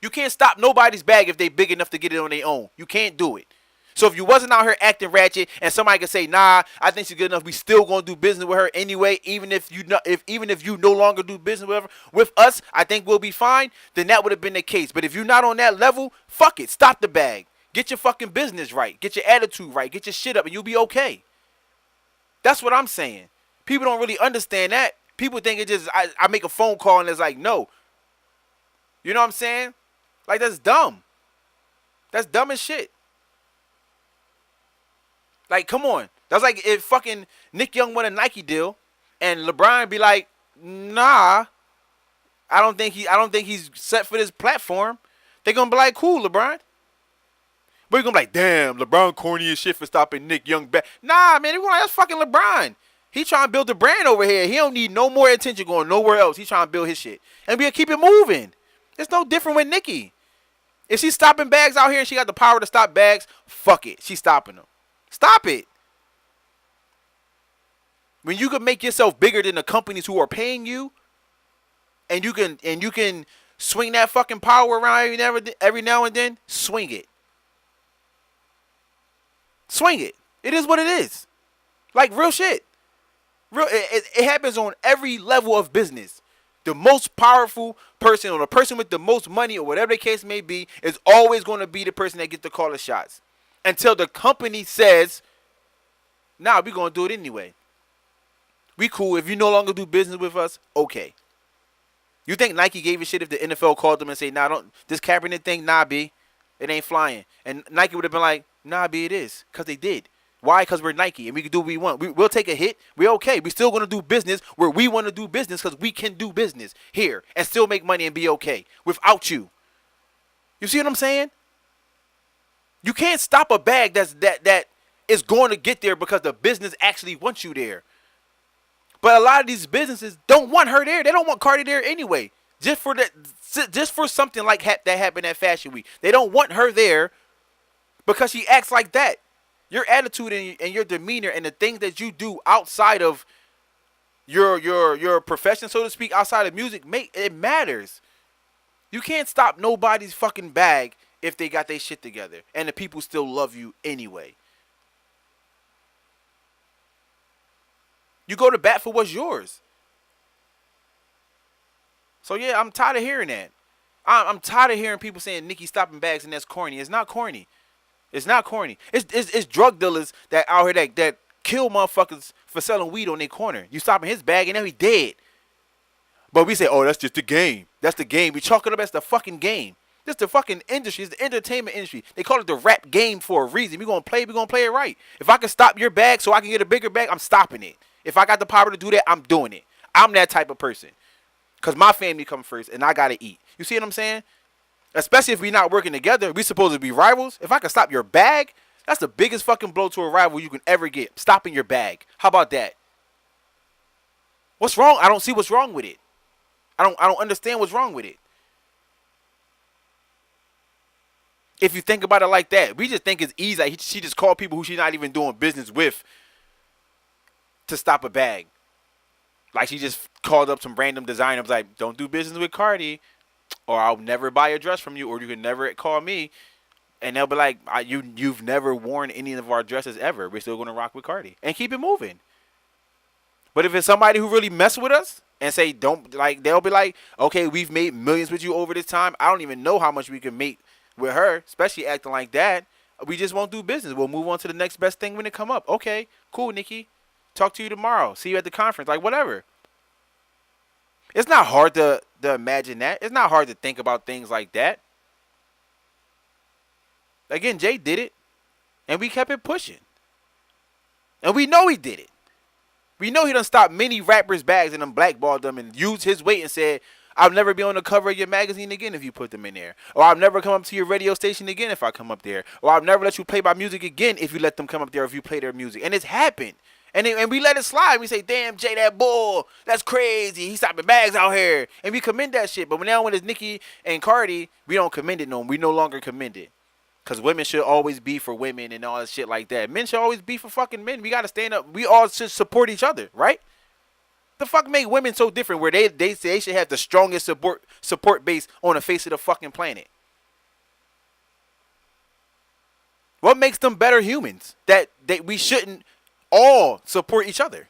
You can't stop nobody's bag if they big enough to get it on their own. You can't do it. So if you wasn't out here acting ratchet and somebody could say, nah, I think she's good enough, we still gonna do business with her anyway, even if you no longer do business with her, with us, I think we'll be fine, then that would have been the case. But if you're not on that level, fuck it. Stop the bag. Get your fucking business right. Get your attitude right. Get your shit up and you'll be okay. That's what I'm saying. People don't really understand that. People think it just, I make a phone call and it's like, no. You know what I'm saying? Like, that's dumb. That's dumb as shit. Like, come on. That's like if fucking Nick Young won a Nike deal and LeBron be like, nah, I don't think he's set for this platform. They're gonna be like, cool, LeBron. But you're gonna be like, damn, LeBron corny as shit for stopping Nick Young back. Nah, man, they're gonna like, that's fucking LeBron. He trying to build a brand over here. He don't need no more attention going nowhere else. He's trying to build his shit. And we'll keep it moving. It's no different with Nicki. If she's stopping bags out here and she got the power to stop bags, fuck it. She's stopping them. Stop it. When you can make yourself bigger than the companies who are paying you, and you can swing that fucking power around every now and then, swing it. Swing it. It is what it is. Like real shit. It happens on every level of business. The most powerful person or the person with the most money or whatever the case may be is always going to be the person that gets to call the shots. Until the company says, nah, we're going to do it anyway. We cool. If you no longer do business with us, okay. You think Nike gave a shit if the NFL called them and say, nah, don't, this Kaepernick thing, nah, B, it ain't flying. And Nike would have been like, nah, B, it is. Because they did. Why? Because we're Nike and we can do what we want. We'll take a hit. We're okay. We're still going to do business where we want to do business because we can do business here and still make money and be okay without you. You see what I'm saying? You can't stop a bag that is going to get there because the business actually wants you there. But a lot of these businesses don't want her there. They don't want Cardi there anyway. Just for something like that happened at Fashion Week. They don't want her there because she acts like that. Your attitude and your demeanor and the things that you do outside of your profession, so to speak, outside of music, it matters. You can't stop nobody's fucking bag if they got their shit together and the people still love you anyway. You go to bat for what's yours. So yeah, I'm tired of hearing that. I'm tired of hearing people saying Nicki stopping bags and that's corny. It's not corny. It's not corny. It's drug dealers that out here that kill motherfuckers for selling weed on their corner. You stopping his bag and now he dead. But we say, oh, that's just the game. That's the game. We chalk it up as the fucking game. This is the fucking industry. It's the entertainment industry. They call it the rap game for a reason. We're going to play it right. If I can stop your bag so I can get a bigger bag, I'm stopping it. If I got the power to do that, I'm doing it. I'm that type of person. Because my family comes first and I got to eat. You see what I'm saying? Especially if we're not working together. We supposed to be rivals. If I can stop your bag, that's the biggest fucking blow to a rival you can ever get. Stopping your bag. How about that? What's wrong? I don't see what's wrong with it. I don't understand what's wrong with it. If you think about it like that, we just think it's easy. Like she just called people who she's not even doing business with to stop a bag. Like she just called up some random designer, was like, don't do business with Cardi, or I'll never buy a dress from you, or you can never call me. And they'll be like, you've never worn any of our dresses ever. We're still going to rock with Cardi. And keep it moving. But if it's somebody who really mess with us and say, don't, like, they'll be like, okay, we've made millions with you over this time. I don't even know how much we can make with her, especially acting like that. We just won't do business. We'll move on to the next best thing when it come up. Okay, cool, Nicki. Talk to you tomorrow. See you at the conference. Like, whatever. It's not hard to imagine that. It's not hard to think about things like that. Again, Jay did it, and we kept it pushing. And we know he did it. We know he done stopped many rappers' bags and done blackballed them and used his weight and said, I'll never be on the cover of your magazine again if you put them in there. Or I'll never come up to your radio station again if I come up there. Or I'll never let you play my music again if you let them come up there, if you play their music. And it's happened. And we let it slide. We say, damn, Jay, that bull, that's crazy. He's stopping bags out here. And we commend that shit. But now when it's Nicki and Cardi, we don't commend it no more. We no longer commend it. Because women should always be for women and all that shit like that. Men should always be for fucking men. We got to stand up. We all should support each other, right? The fuck make women so different where they say they should have the strongest support base on the face of the fucking planet? What makes them better humans that we shouldn't all support each other?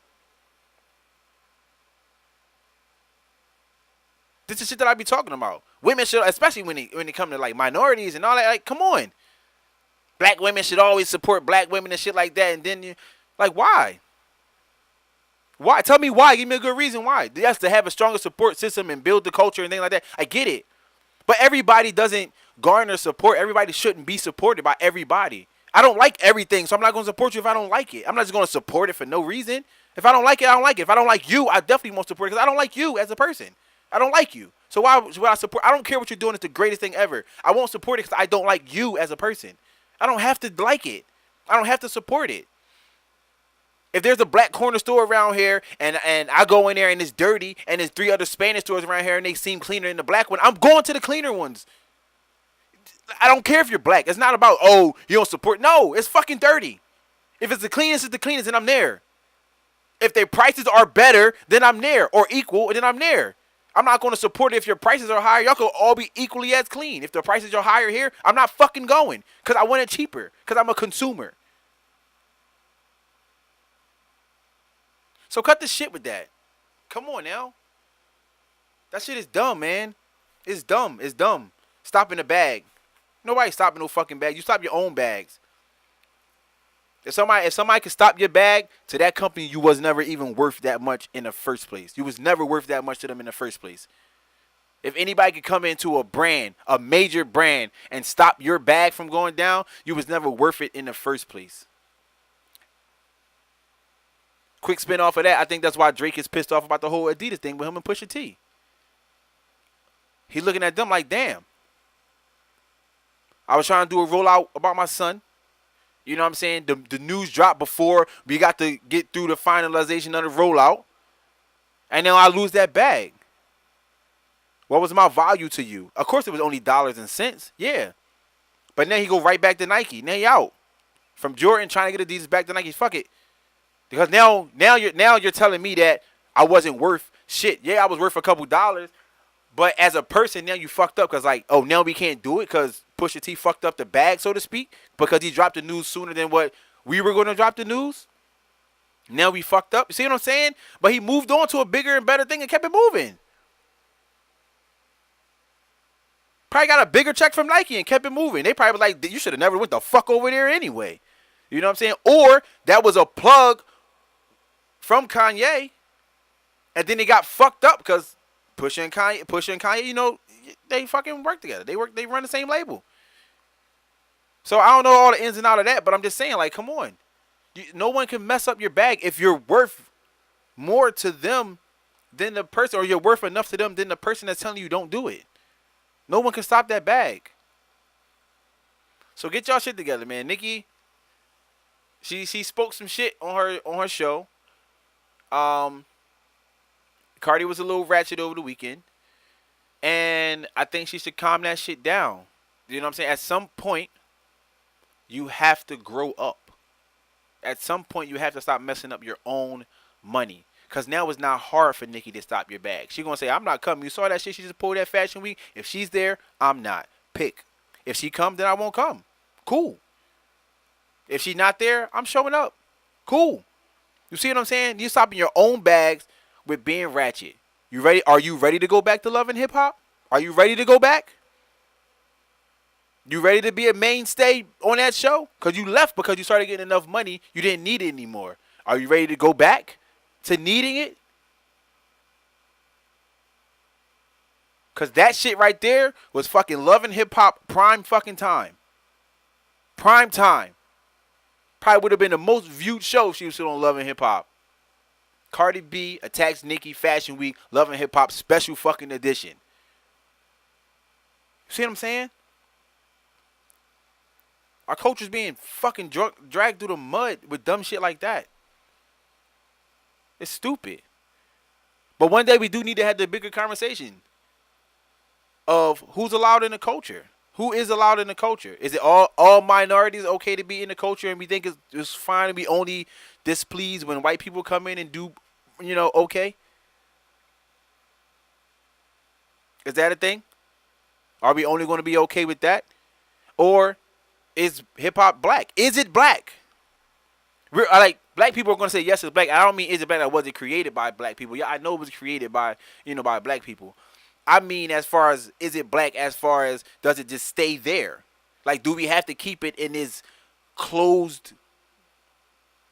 This is shit that I be talking about. Women should, especially when it come to like minorities and all that, like, come on. Black women should always support black women and shit like that. And then like, why? Why? Tell me why. Give me a good reason why. Yes, to have a stronger support system and build the culture and things like that. I get it. But everybody doesn't garner support. Everybody shouldn't be supported by everybody. I don't like everything, so I'm not going to support you if I don't like it. I'm not just going to support it for no reason. If I don't like it, I don't like it. If I don't like you, I definitely won't support it because I don't like you as a person. I don't like you. So why would I support? I don't care what you're doing. It's the greatest thing ever. I won't support it because I don't like you as a person. I don't have to like it. I don't have to support it. If there's a black corner store around here and I go in there and it's dirty and there's 3 other Spanish stores around here and they seem cleaner than the black one, I'm going to the cleaner ones. I don't care if you're black. It's not about, oh, you don't support. No, it's fucking dirty. If it's the cleanest, it's the cleanest, then I'm there. If their prices are better, then I'm there. Or equal, then I'm there. I'm not going to support it if your prices are higher. Y'all could all be equally as clean. If the prices are higher here, I'm not fucking going. Because I want it cheaper. Because I'm a consumer. So cut the shit with that. Come on now. That shit is dumb, man. It's dumb. It's dumb. Stop in the bag. Nobody stopping no fucking bag. You stop your own bags. If somebody can stop your bag, to that company, you was never even worth that much in the first place. You was never worth that much to them in the first place. If anybody could come into a brand, a major brand, and stop your bag from going down, you was never worth it in the first place. Quick spin off of that. I think that's why Drake is pissed off about the whole Adidas thing with him and Pusha T. He's looking at them like, damn. I was trying to do a rollout about my son. You know what I'm saying? The news dropped before we got to get through the finalization of the rollout. And now I lose that bag. What was my value to you? Of course it was only dollars and cents. Yeah. But then he go right back to Nike. Now he out. From Jordan trying to get Adidas back to Nike. Fuck it. Because now you're telling me that I wasn't worth shit. Yeah, I was worth a couple dollars. But as a person, now you fucked up because, like, oh, now we can't do it because Pusha T fucked up the bag, so to speak, because he dropped the news sooner than what we were going to drop the news. Now we fucked up. You see what I'm saying? But he moved on to a bigger and better thing and kept it moving. Probably got a bigger check from Nike and kept it moving. They probably like, you should have never went the fuck over there anyway. You know what I'm saying? Or that was a plug from Kanye, and then he got fucked up because Pusha and Kanye, you know, they fucking work together. They run the same label. So I don't know all the ins and outs of that, but I'm just saying, like, come on. No one can mess up your bag if you're worth more to them than the person, or you're worth enough to them than the person that's telling you don't do it. No one can stop that bag. So get y'all shit together, man. Nicki, she spoke some shit on her show. Cardi was a little ratchet over the weekend, and I think she should calm that shit down. You know what I'm saying? At some point, you have to grow up. At some point, you have to stop messing up your own money. Because now it's not hard for Nicki to stop your bag. She going to say, I'm not coming. You saw that shit she just pulled that Fashion Week? If she's there, I'm not. Pick. If she comes, then I won't come. Cool. If she's not there, I'm showing up. Cool. You see what I'm saying? You're stopping your own bags with being ratchet. You ready? Are you ready to go back to loving hip hop? Are you ready to go back? You ready to be a mainstay on that show? Because you left because you started getting enough money. You didn't need it anymore. Are you ready to go back to needing it? Because that shit right there was fucking loving hip hop prime fucking time. Prime time. Probably would have been the most viewed show if she was still on Loving Hip Hop. Cardi B attacks Nicki Fashion Week Loving Hip Hop special fucking edition. See what I'm saying? Our culture's being fucking dragged through the mud with dumb shit like that. It's stupid. But one day we do need to have the bigger conversation of who's allowed in the culture. Who is allowed in the culture? Is it all minorities okay to be in the culture, and we think it's fine to be only displeased when white people come in and do, you know, okay? Is that a thing? Are we only going to be okay with that? Or is hip-hop black? Is it black? Like, black people are going to say, yes, it's black. I don't mean, is it black? That wasn't created by black people. Yeah, I know it was created by, you know, by black people. I mean, as far as, is it black as far as, does it just stay there? Like, do we have to keep it in this closed,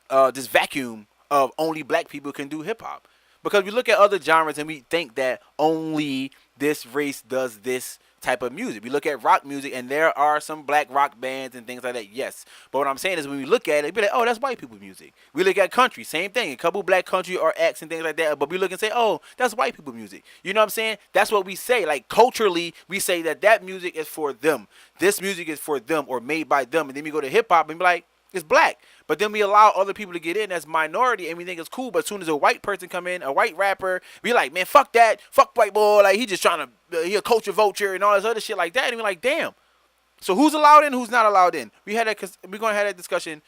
this vacuum of only black people can do hip-hop? Because we look at other genres and we think that only this race does this type of music. We look at rock music and there are some black rock bands and things like that, yes. But what I'm saying is when we look at it, we be like, oh, that's white people music. We look at country, same thing. A couple black country or acts and things like that, but we look and say, oh, that's white people music. You know what I'm saying? That's what we say. Like, culturally, we say that music is for them. This music is for them or made by them. And then we go to hip-hop and be like, it's black. But then we allow other people to get in as minority and we think it's cool. But as soon as a white person come in, a white rapper, we like, man, fuck that. Fuck white boy. Like, he just trying to, he a culture vulture and all this other shit like that. And we're like, damn. So who's allowed in, who's not allowed in? We're going to have that discussion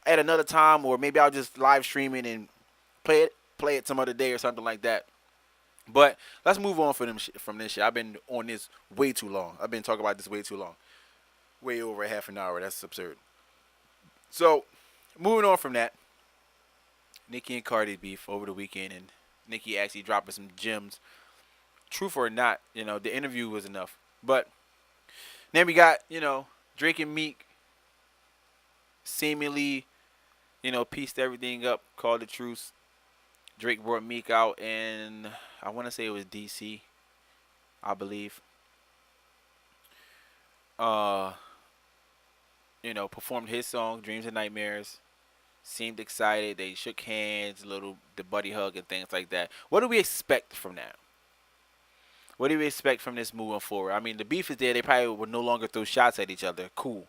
at another time, or maybe I'll just live stream it and play it some other day or something like that. But let's move on from this shit. I've been on this way too long. I've been talking about this way too long. Way over half an hour. That's absurd. So, moving on from that, Nicki and Cardi beef over the weekend, and Nicki actually dropping some gems. Truth or not, you know, the interview was enough. But then we got, you know, Drake and Meek seemingly, you know, pieced everything up, called the truce. Drake brought Meek out, and I want to say it was DC, I believe. You know, performed his song, Dreams and Nightmares. Seemed excited. They shook hands, the buddy hug and things like that. What do we expect from that? What do we expect from this moving forward? I mean, the beef is there. They probably would no longer throw shots at each other. Cool.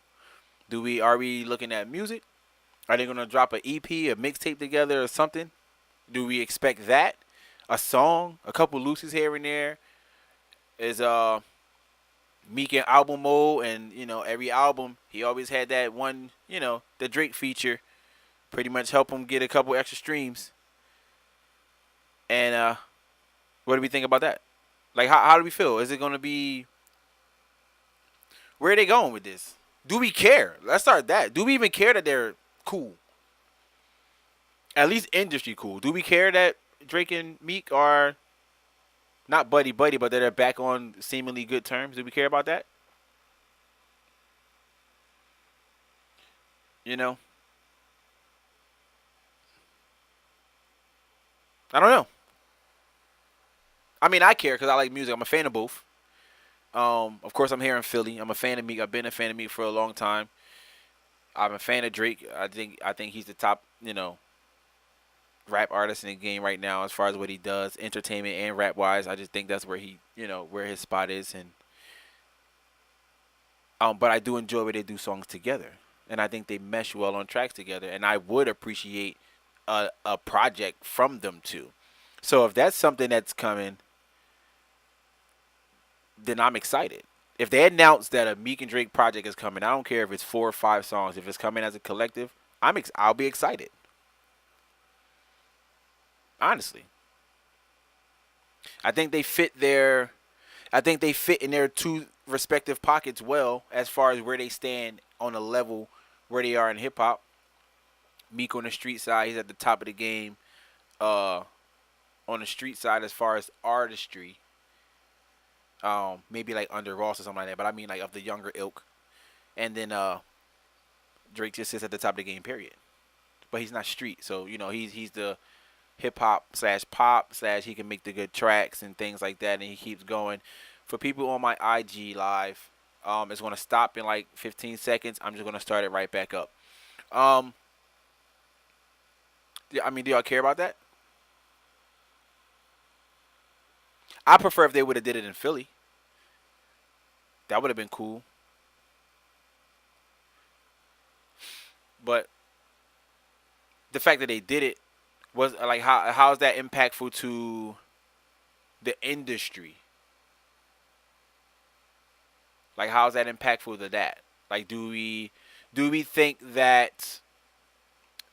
Are we looking at music? Are they going to drop an EP, a mixtape together or something? Do we expect that? A song? A couple loosies here and there? Is, Meek in album mode, and you know, every album he always had that one, you know, the Drake feature, pretty much help him get a couple extra streams. And what do we think about that? Like, how do we feel? Is it gonna be? Where are they going with this? Do we care? Let's start that. Do we even care that they're cool? At least industry cool. Do we care that Drake and Meek are not buddy, but that they're back on seemingly good terms? Do we care about that? You know? I don't know. I mean, I care because I like music. I'm a fan of both. Of course, I'm here in Philly. I'm a fan of Meek. I've been a fan of Meek for a long time. I'm a fan of Drake. I think he's the top, rap artist in the game right now as far as what he does, entertainment and rap wise. I just think that's where where his spot is, and but I do enjoy when they do songs together, and I think they mesh well on tracks together, and I would appreciate a project from them too. So if that's something that's coming, then I'm excited. If they announce that a Meek and Drake project is coming, I don't care if it's 4 or 5 songs. If it's coming as a collective, I'll be excited. Honestly, I think they fit in their two respective pockets well as far as where they stand on a level where they are in hip hop. Meek on the street side, he's at the top of the game. On the street side, as far as artistry, maybe like under Ross or something like that. But I mean like of the younger ilk. And then Drake just sits at the top of the game, period. But he's not street, so he's the hip hop / pop / he can make the good tracks and things like that, and he keeps going. For people on my IG live, it's gonna stop in like 15 seconds. I'm just gonna start it right back up. I mean, do y'all care about that? I prefer if they would have did it in Philly. That would have been cool. But the fact that they did it was like, how is that impactful to the industry? Like, how is that impactful to that? Like, do we think that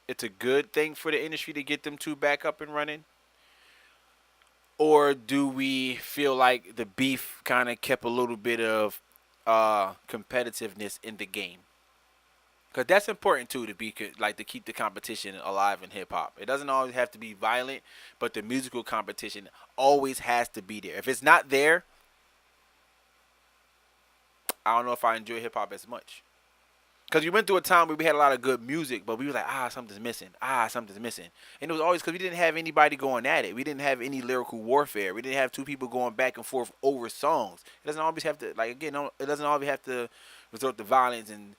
it's a good thing for the industry to get them two back up and running? Or do we feel like the beef kind of kept a little bit of competitiveness in the game? Because that's important too, to keep the competition alive in hip hop. It doesn't always have to be violent, but the musical competition always has to be there. If it's not there, I don't know if I enjoy hip hop as much. Because we went through a time where we had a lot of good music, but we were like, something's missing. Something's missing. And it was always because we didn't have anybody going at it. We didn't have any lyrical warfare. We didn't have two people going back and forth over songs. It doesn't always have to, it doesn't always have to resort to violence and,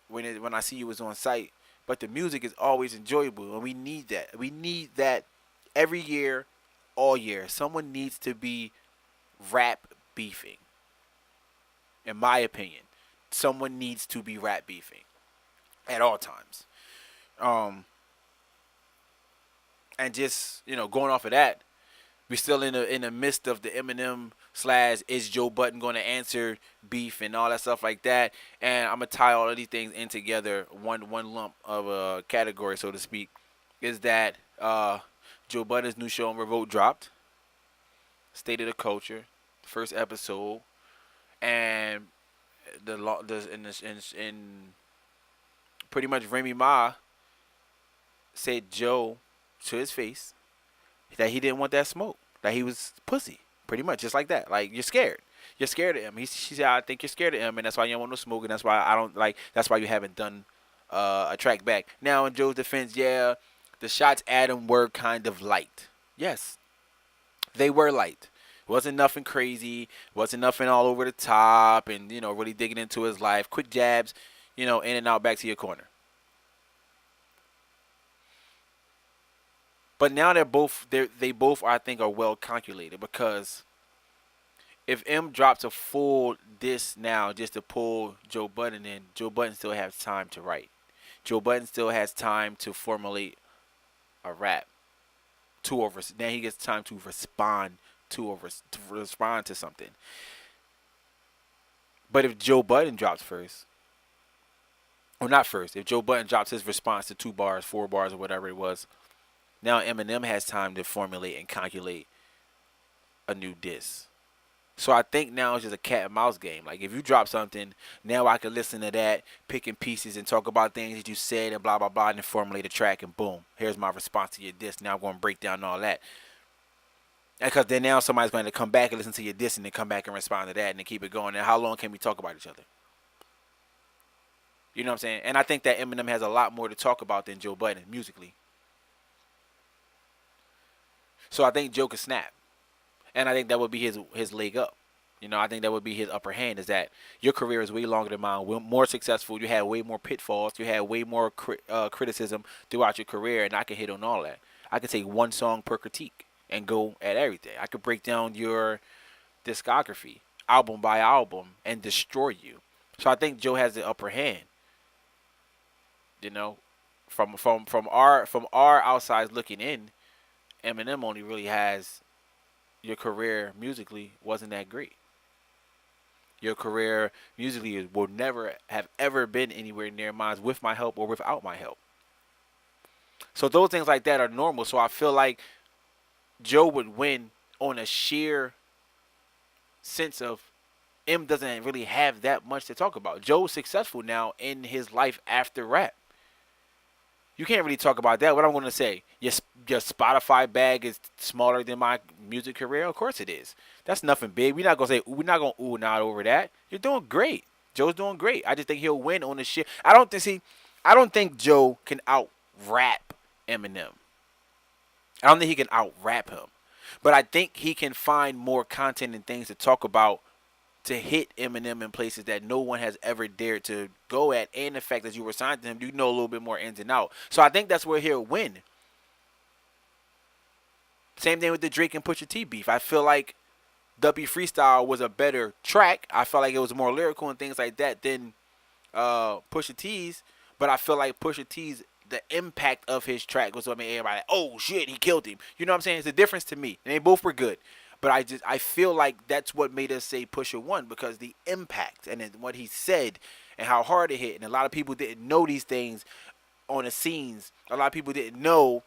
when I see you was on site. But the music is always enjoyable, and we need that. We need that every year, all year. Someone needs to be rap beefing, in my opinion. Someone needs to be rap beefing at all times. And just, going off of that, we're still in the midst of the Eminem / is Joe Budden going to answer beef and all that stuff like that. And I'm going to tie all of these things in together, one lump of a category, so to speak, is that Joe Budden's new show on Revolt dropped. State of the Culture, first episode. And pretty much Remy Ma said Joe to his face that he didn't want that smoke, that he was pussy, pretty much, just like that. Like, you're scared of him. She said, I think you're scared of him, and that's why you don't want no smoke, and that's why that's why you haven't done a track back. Now, in Joe's defense, yeah, the shots at him were kind of light. Yes, they were light. Wasn't nothing crazy. Wasn't nothing all over the top and, really digging into his life. Quick jabs, in and out back to your corner. But now they both, I think, are well calculated, because if M drops a full diss now just to pull Joe Budden in, Joe Budden still has time to write. Joe Budden still has time to formulate a rap. Then he gets time to respond to something. But if Joe Budden drops first, or not first, if Joe Budden drops his response to 2 bars, 4 bars, or whatever it was, now Eminem has time to formulate and calculate a new diss. So I think now it's just a cat and mouse game. Like, if you drop something, now I can listen to that, picking pieces and talk about things that you said and blah, blah, blah, and then formulate a track, and boom, here's my response to your diss. Now I'm going to break down all that. Because then now somebody's going to come back and listen to your diss and then come back and respond to that and then keep it going. And how long can we talk about each other? You know what I'm saying? And I think that Eminem has a lot more to talk about than Joe Budden musically. So I think Joe can snap. And I think that would be his leg up. You know, I think that would be his upper hand, is that your career is way longer than mine, more successful. You had way more pitfalls. You had way more criticism throughout your career, and I can hit on all that. I could take one song per critique and go at everything. I could break down your discography, album by album, and destroy you. So I think Joe has the upper hand. You know, from our outside looking in, Eminem only really has your career musically wasn't that great. Your career musically will never have ever been anywhere near mine with my help or without my help. So those things like that are normal. So I feel like Joe would win on a sheer sense of M doesn't really have that much to talk about. Joe's successful now in his life after rap. You can't really talk about that. What I'm going to say, your Spotify bag is smaller than my music career. Of course it is. That's nothing big. We're not going to ooh and over that. You're doing great. Joe's doing great. I just think he'll win on the shit. I don't think Joe can out rap Eminem. I don't think he can out rap him. But I think he can find more content and things to talk about to hit Eminem in places that no one has ever dared to go at, and the fact that you were signed to him, you know a little bit more ins and out. So I think that's where he'll win. Same thing with the Drake and Pusha T beef. I feel like W Freestyle was a better track. I felt like it was more lyrical and things like that than Pusha T's. But I feel like Pusha T's, the impact of his track was what made everybody like, oh shit, he killed him. You know what I'm saying? It's a difference to me. And they both were good. But I feel like that's what made us say Pusha won, because the impact and what he said and how hard it hit. And a lot of people didn't know these things on the scenes. A lot of people didn't know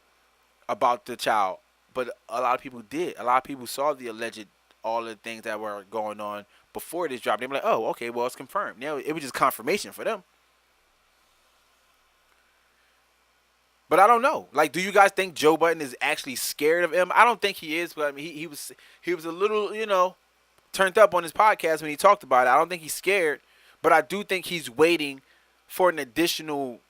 about the child, but a lot of people did. A lot of people saw the alleged, all the things that were going on before this drop. They were like, oh, okay, well, it's confirmed. Now it was just confirmation for them. But I don't know. Like, do you guys think Joe Budden is actually scared of him? I don't think he is. But I mean, he was a little, turned up on his podcast when he talked about it. I don't think he's scared, but I do think he's waiting for an additional,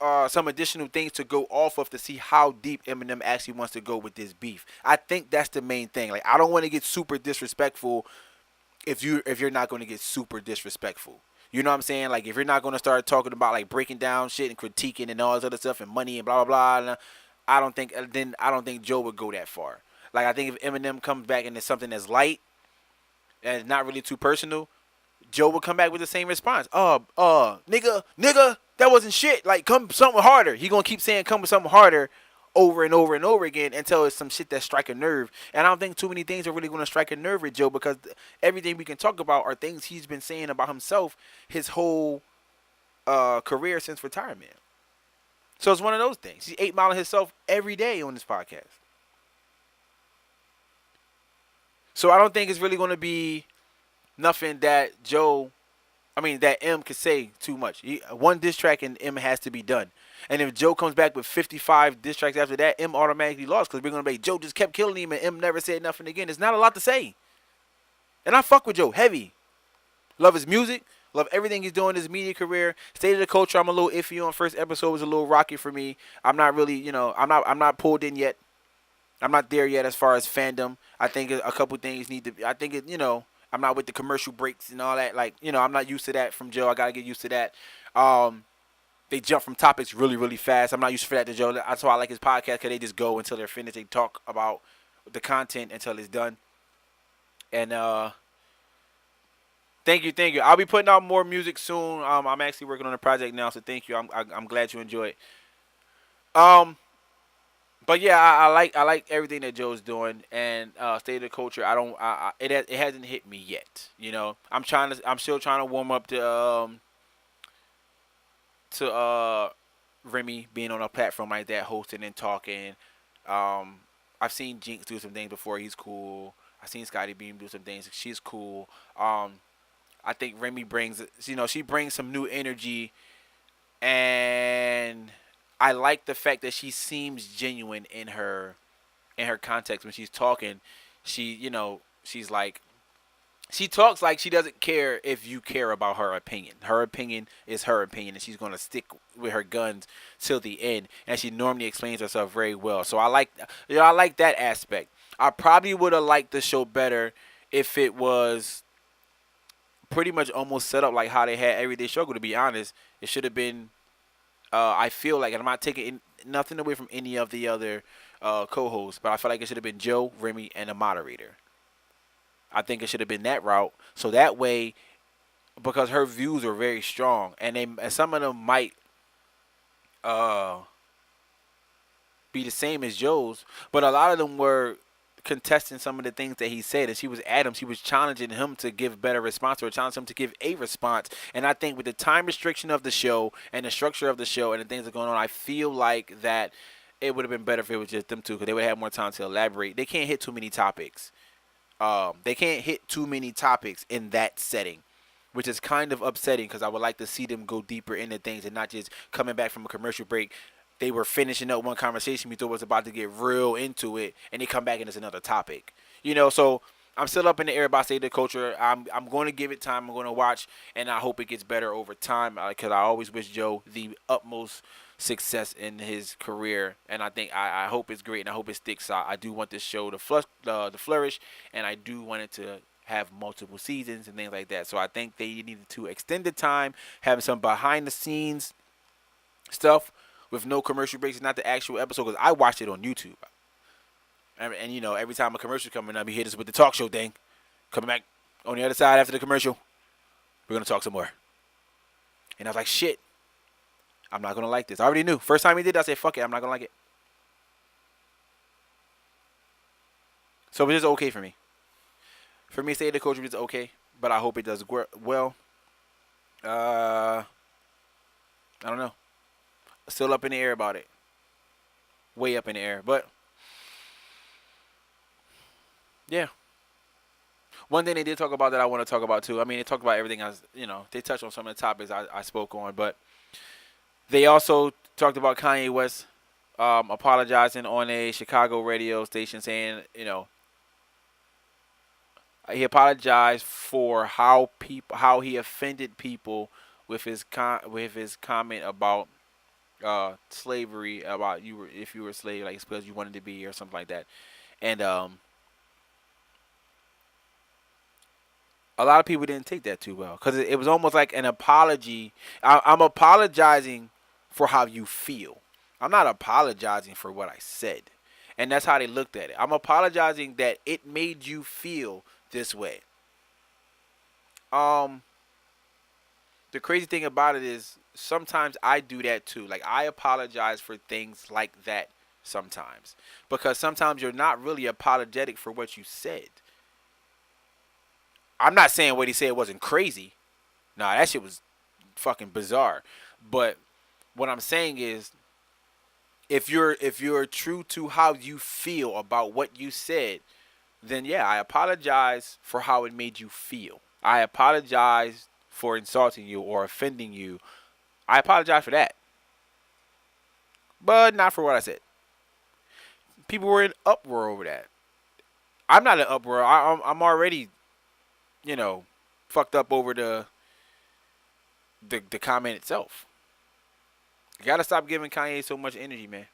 some additional things to go off of to see how deep Eminem actually wants to go with this beef. I think that's the main thing. Like, I don't want to get super disrespectful if you're not going to get super disrespectful. You know what I'm saying? Like, if you're not going to start talking about, like, breaking down shit and critiquing and all this other stuff and money and blah, blah, blah, I don't think Joe would go that far. Like, I think if Eminem comes back and it's something that's light and it's not really too personal, Joe would come back with the same response. Nigga, that wasn't shit. Like, come with something harder. He going to keep saying come with something harder over and over and over again until it's some shit that strike a nerve. And I don't think too many things are really going to strike a nerve with Joe, because everything we can talk about are things he's been saying about himself his whole career since retirement. So it's one of those things. He's 8 Miling himself every day on this podcast. So I don't think it's really going to be nothing that that M could say too much. One diss track and M has to be done. And if Joe comes back with 55 diss tracks after that, M automatically lost, because we're going to be, Joe just kept killing him and M never said nothing again. There's not a lot to say. And I fuck with Joe heavy. Love his music. Love everything he's doing in his media career. State of the Culture, I'm a little iffy on. First episode was a little rocky for me. I'm not really, I'm not pulled in yet. I'm not there yet as far as fandom. I think a couple things need to, I'm not with the commercial breaks and all that. Like, I'm not used to that from Joe. I got to get used to that. They jump from topics really, really fast. I'm not used to that to Joe. That's why I like his podcast, because they just go until they're finished. They talk about the content until it's done. And thank you. I'll be putting out more music soon. I'm actually working on a project now, so thank you. I'm glad you enjoy it. But yeah, I like everything that Joe's doing, and State of the Culture. It hasn't hit me yet. I'm still trying to warm up to Remy being on a platform like that, hosting and talking. I've seen Jinx do some things before. He's cool. I've seen Scotty Beam do some things. She's cool. I think Remy brings, she brings some new energy, and I like the fact that she seems genuine in her context when she's talking. She's like, she talks like she doesn't care if you care about her opinion. Her opinion is her opinion, and she's going to stick with her guns till the end. And she normally explains herself very well. So I like that aspect. I probably would have liked the show better if it was pretty much almost set up like how they had Everyday Struggle. To be honest, it should have been. I feel like, and I'm not taking nothing away from any of the other co-hosts, but I feel like it should have been Joe, Remy, and a moderator. I think it should have been that route, so that way, because her views are very strong, and some of them might be the same as Joe's, but a lot of them were contesting some of the things that he said. And she was Adams, she was challenging him to give better response, or challenging him to give a response. And I think with the time restriction of the show and the structure of the show and the things that are going on, I feel like that it would have been better if it was just them two, because they would have more time to elaborate. They can't hit too many topics. They can't hit too many topics in that setting, which is kind of upsetting, because I would like to see them go deeper into things and not just coming back from a commercial break. They were finishing up one conversation we thought was about to get real into it, and they come back and it's another topic. You know, so I'm still up in the air about State of the Culture. I'm going to give it time. I'm going to watch, and I hope it gets better over time, because I always wish Joe the utmost success in his career, and I think I hope it's great, and I hope it sticks out. I do want this show to flourish, and I do want it to have multiple seasons and things like that. So I think they needed to extend the time, having some behind-the-scenes stuff with no commercial breaks, not the actual episode, because I watched it on YouTube. And you know, every time a commercial coming up, he hit us with the talk show thing. Coming back on the other side after the commercial, we're going to talk some more. And I was like, shit, I'm not going to like this. I already knew. First time he did, I said, fuck it, I'm not going to like it. So it's just okay for me. For me, State of the Culture is okay, but I hope it does well. I don't know. Still up in the air about it. Way up in the air. But, yeah. One thing they did talk about that I want to talk about, too. I mean, they talked about everything. They touched on some of the topics I spoke on. But they also talked about Kanye West apologizing on a Chicago radio station, saying, he apologized for how he offended people with his comment about slavery, about if you were a slave, like it's because you wanted to be, or something like that. And a lot of people didn't take that too well, because it was almost like an apology. I'm apologizing for how you feel. I'm not apologizing for what I said. And that's how they looked at it. I'm apologizing that it made you feel this way. The crazy thing about it is sometimes I do that too. Like, I apologize for things like that sometimes, because sometimes you're not really apologetic for what you said. I'm not saying what he said wasn't crazy. Nah, that shit was fucking bizarre. But what I'm saying is, if you're true to how you feel about what you said, then yeah, I apologize for how it made you feel. I apologize for insulting you or offending you. I apologize for that. But not for what I said. People were in uproar over that. I'm not in uproar. I'm already, fucked up over the comment itself. You gotta stop giving Kanye so much energy, man.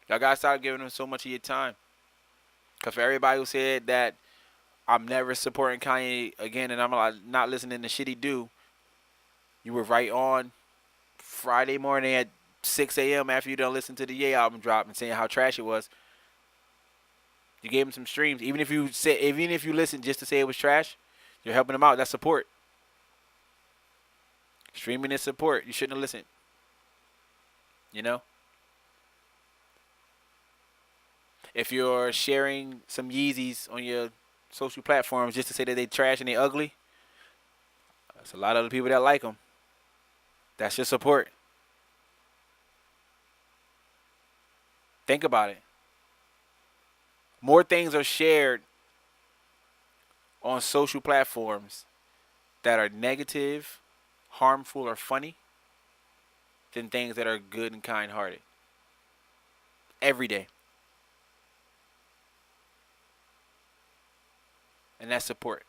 Y'all gotta stop giving him so much of your time. Because for everybody who said that I'm never supporting Kanye again and I'm not listening to shit he do, you were right on Friday morning at 6 a.m. after you done listened to the Ye album drop and saying how trash it was. You gave him some streams. Even if you listened just to say it was trash, you're helping him out. That's support. Streaming is support. You shouldn't have listened. If you're sharing some Yeezys on your social platforms just to say that they trash and they ugly, there's a lot of other people that like them. That's your support. Think about it. More things are shared on social platforms that are negative, harmful, or funny than things that are good and kind-hearted. Every day. And that's support.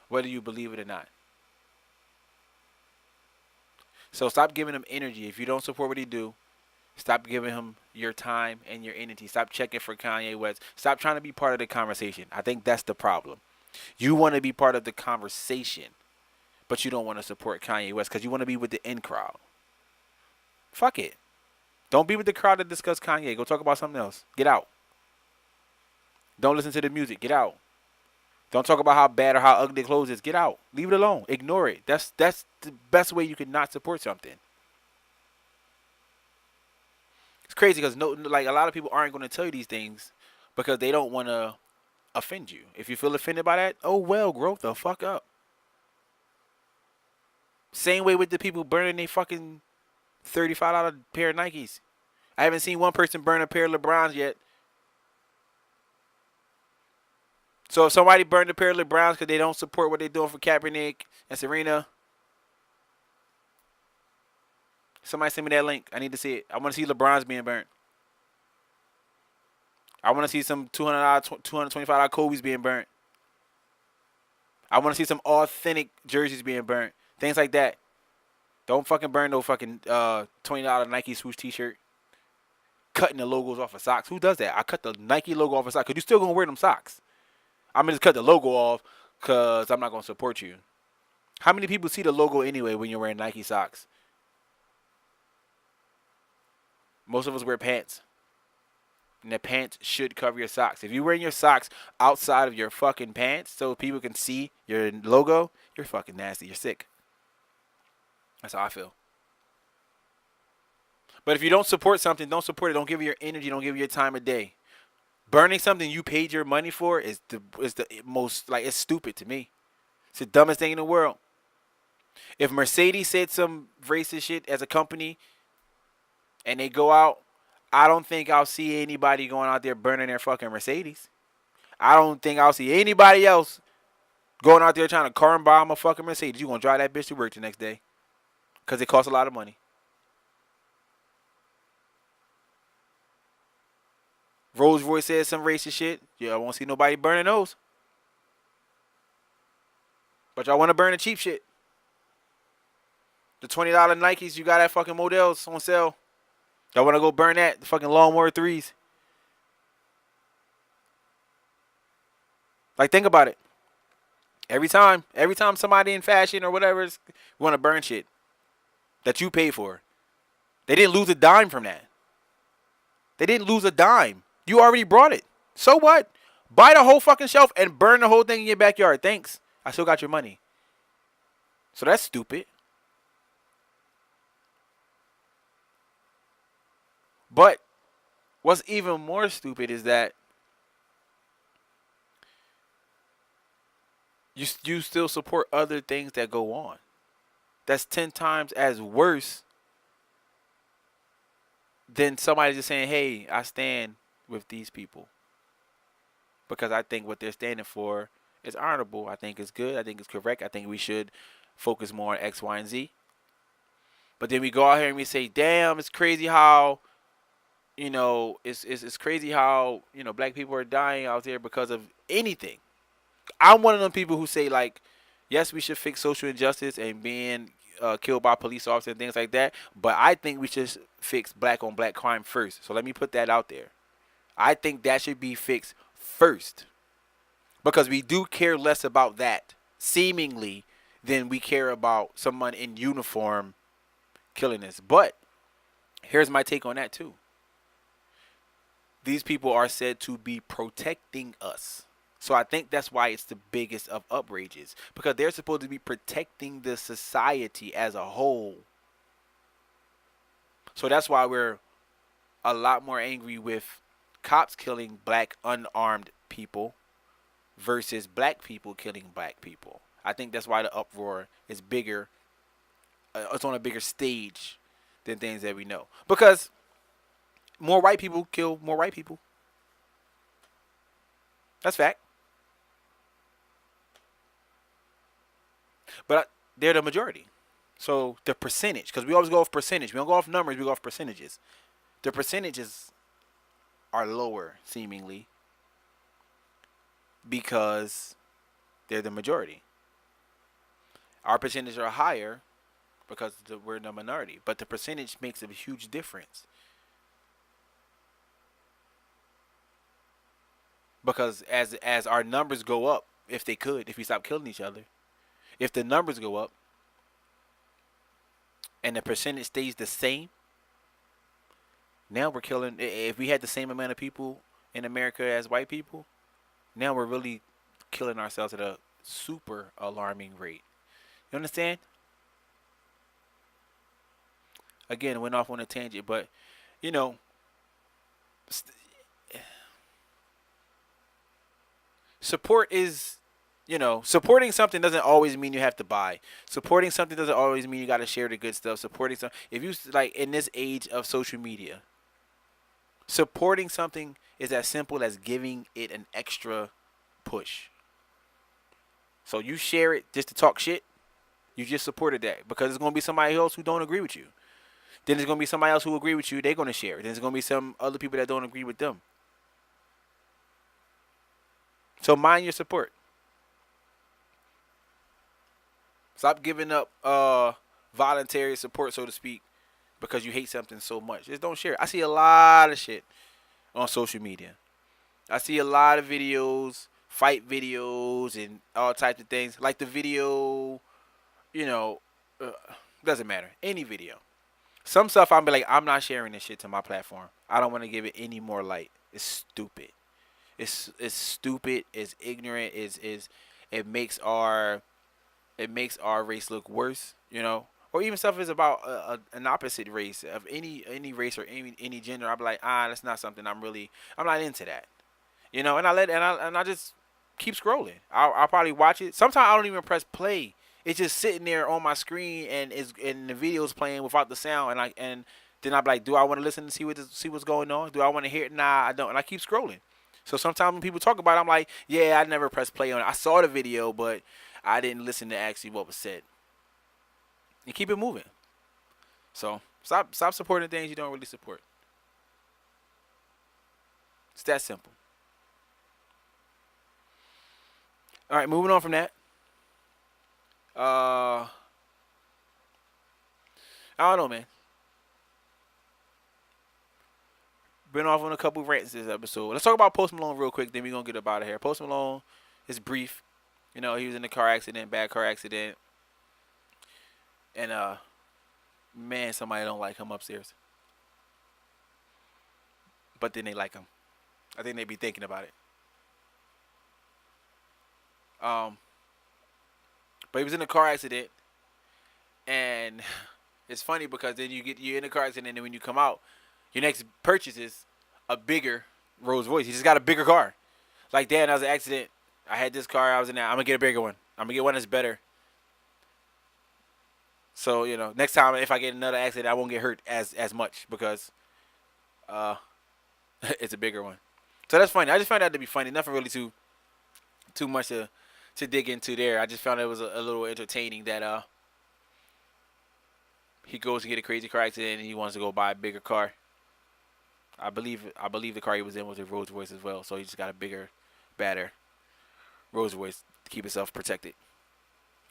Whether you believe it or not. So stop giving him energy. If you don't support what he do, Stop giving him your time and your energy. Stop checking for Kanye West. Stop trying to be part of the conversation. I think that's the problem. You want to be part of the conversation, but you don't want to support Kanye West because you want to be with the in crowd. Fuck it. Don't be with the crowd to discuss Kanye. Go talk about something else. Get out. Don't listen to the music. Get out. Don't talk about how bad or how ugly the clothes is. Get out. Leave it alone. Ignore it. That's the best way you can not support something. It's crazy because a lot of people aren't going to tell you these things because they don't want to offend you. If you feel offended by that, oh well, grow the fuck up. Same way with the people burning their fucking $35 pair of Nikes. I haven't seen one person burn a pair of LeBrons yet. So if somebody burned a pair of LeBrons because they don't support what they're doing for Kaepernick and Serena, somebody send me that link. I need to see it. I want to see LeBrons being burnt. I want to see some $200, $225 Kobe's being burnt. I want to see some authentic jerseys being burnt. Things like that. Don't fucking burn no fucking $20 Nike swoosh t-shirt. Cutting the logos off of socks. Who does that? I cut the Nike logo off of socks because you still going to wear them socks. I'm going to just cut the logo off because I'm not going to support you. How many people see the logo anyway when you're wearing Nike socks? Most of us wear pants. And the pants should cover your socks. If you're wearing your socks outside of your fucking pants so people can see your logo, you're fucking nasty. You're sick. That's how I feel. But if you don't support something, don't support it. Don't give it your energy. Don't give it your time of day. Burning something you paid your money for is the most, like, it's stupid to me. It's the dumbest thing in the world. If Mercedes said some racist shit as a company and they go out, I don't think I'll see anybody going out there burning their fucking Mercedes. I don't think I'll see anybody else going out there trying to car and bomb a fucking Mercedes. You gonna drive that bitch to work the next day because it costs a lot of money. Rolls Royce says some racist shit. Yeah, I won't see nobody burning those. But y'all want to burn the cheap shit. The $20 Nikes you got at fucking Models on sale. Y'all want to go burn that? The fucking Lawnmower 3s. Like, think about it. Every time somebody in fashion or whatever is want to burn shit that you paid for. They didn't lose a dime from that. They didn't lose a dime. You already brought it. So what? Buy the whole fucking shelf and burn the whole thing in your backyard. Thanks. I still got your money. So that's stupid. But what's even more stupid is that you still support other things that go on. That's 10 times as worse than somebody just saying, hey, I stand with these people. Because I think what they're standing for is honorable. I think it's good. I think it's correct. I think we should focus more on X, Y, and Z. But then we go out here and we say, damn, it's crazy how, it's crazy how, black people are dying out there because of anything. I'm one of them people who say, like, yes, we should fix social injustice and being killed by police officers and things like that. But I think we should fix black on black crime first. So let me put that out there. I think that should be fixed first. Because we do care less about that, seemingly, than we care about someone in uniform killing us. But here's my take on that too. These people are said to be protecting us. So I think that's why it's the biggest of outrages. Because they're supposed to be protecting the society as a whole. So that's why we're a lot more angry with cops killing black unarmed people versus black people killing black people. I think that's why the uproar is bigger. It's on a bigger stage than things that we know. Because more white people kill more white people. That's fact. But they're the majority. So the percentage, because we always go off percentage. We don't go off numbers, we go off percentages. The percentages are lower, seemingly, because they're the majority. Our percentages are higher because we're the minority. But the percentage makes a huge difference. because as our numbers go up, if we stop killing each other, if the numbers go up and the percentage stays the same, now we're killing. If we had the same amount of people in America as white people, now we're really killing ourselves at a super alarming rate. You understand? Again, went off on a tangent, but you know, support is, supporting something doesn't always mean you have to buy. Supporting something doesn't always mean you got to share the good stuff. Supporting something, if you like in this age of social media, supporting something is as simple as giving it an extra push. So you share it just to talk shit, you just supported that because there's gonna be somebody else who don't agree with you. Then there's gonna be somebody else who agree with you. They're gonna share it. Then there's gonna be some other people that don't agree with them. So mind your support. Stop giving up voluntary support, so to speak, because you hate something so much. Just don't share it. I see a lot of shit on social media. I see a lot of videos, fight videos, and all types of things. Like the video, doesn't matter. Any video. Some stuff I'll be like, I'm not sharing this shit to my platform. I don't want to give it any more light. It's stupid. It's stupid. It's ignorant. It makes our race look worse. Or even stuff is about an opposite race of any race or any gender. I'll be like, that's not something I'm not into that. And I just keep scrolling. I'll probably watch it. Sometimes I don't even press play. It's just sitting there on my screen and the video's playing without the sound, and then I'm like, do I want to listen and see what's going on? Do I want to hear it? Nah, I don't. And I keep scrolling. So sometimes when people talk about it, I'm like, yeah, I never pressed play on it. I saw the video, but I didn't listen to actually what was said. And keep it moving. So stop supporting things you don't really support. It's that simple. All right, moving on from that. I don't know, man. Been off on a couple rants this episode. Let's talk about Post Malone real quick, then we're going to get up out of here. Post Malone is brief. He was in a car accident, bad car accident. And, man, somebody don't like him upstairs. But then they like him. I think they be thinking about it. But he was in a car accident, and it's funny because then you're in a car accident, and then when you come out, your next purchase is a bigger Rolls Royce. You just got a bigger car. Like, Dad, I was in an accident. I had this car. I was in that. I'm gonna get a bigger one. I'm gonna get one that's better. So next time if I get another accident, I won't get hurt as much because it's a bigger one. So that's funny. I just found that to be funny. Nothing really too much to dig into there. I just found it was a little entertaining that he goes to get a crazy car accident and he wants to go buy a bigger car. I believe the car he was in was a Rolls Royce as well, so he just got a bigger, badder Rolls Royce to keep himself protected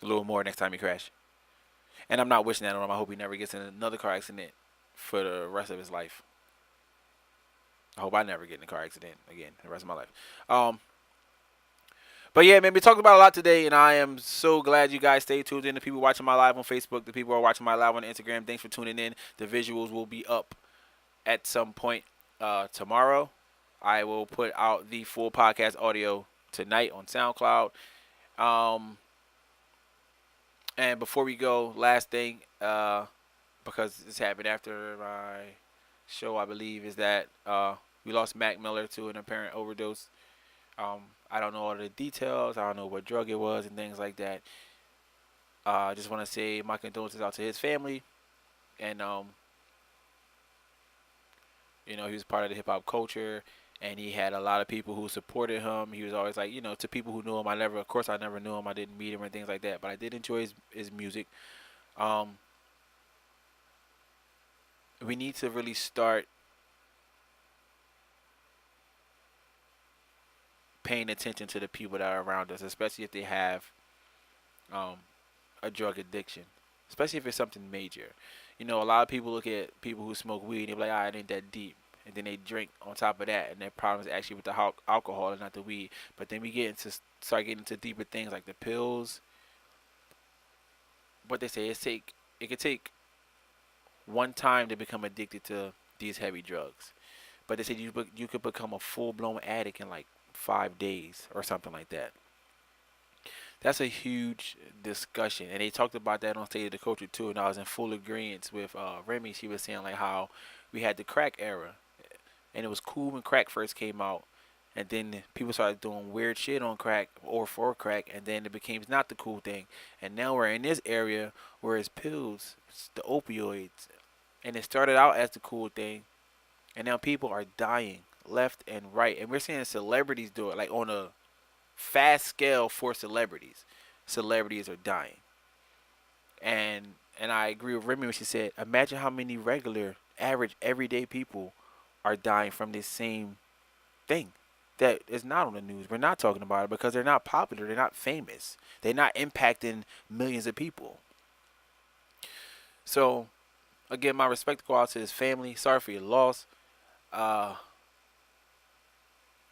a little more next time he crash. And I'm not wishing that on him. I hope he never gets in another car accident for the rest of his life. I hope I never get in a car accident again the rest of my life. But yeah, man, we talked about a lot today, and I am so glad you guys stayed tuned in. The people watching my live on Facebook, the people who are watching my live on Instagram, thanks for tuning in. The visuals will be up at some point tomorrow. I will put out the full podcast audio tonight on SoundCloud. And before we go, last thing, because this happened after my show, I believe, is that we lost Mac Miller to an apparent overdose. I don't know all the details. I don't know what drug it was and things like that. I just want to say my condolences out to his family. And, he was part of the hip-hop culture. And he had a lot of people who supported him. He was always like, to people who knew him. I never knew him. I didn't meet him and things like that. But I did enjoy his music. We need to really start paying attention to the people that are around us, especially if they have a drug addiction, especially if it's something major. A lot of people look at people who smoke weed and they're like, it ain't that deep. and then they drink on top of that, and their problem is actually with the alcohol and not the weed. But then we start getting into deeper things like the pills. What they say is it could take one time to become addicted to these heavy drugs, but they said you could become a full blown addict in like 5 days or something like that. That's a huge discussion, and they talked about that on State of the Culture too. And I was in full agreement with Remy. She was saying like how we had the crack era, and it was cool when crack first came out, and then people started doing weird shit on crack or for crack, and then it became not the cool thing. And now we're in this area where it's pills, it's the opioids, and it started out as the cool thing, and now people are dying left and right, and we're seeing celebrities do it like on a fast scale for celebrities. Celebrities are dying, and I agree with Remy when she said, imagine how many regular, average, everyday people are dying from this same thing that is not on the news. We're not talking about it because they're not popular. They're not famous. They're not impacting millions of people. So, again, my respect go out to his family. Sorry for your loss.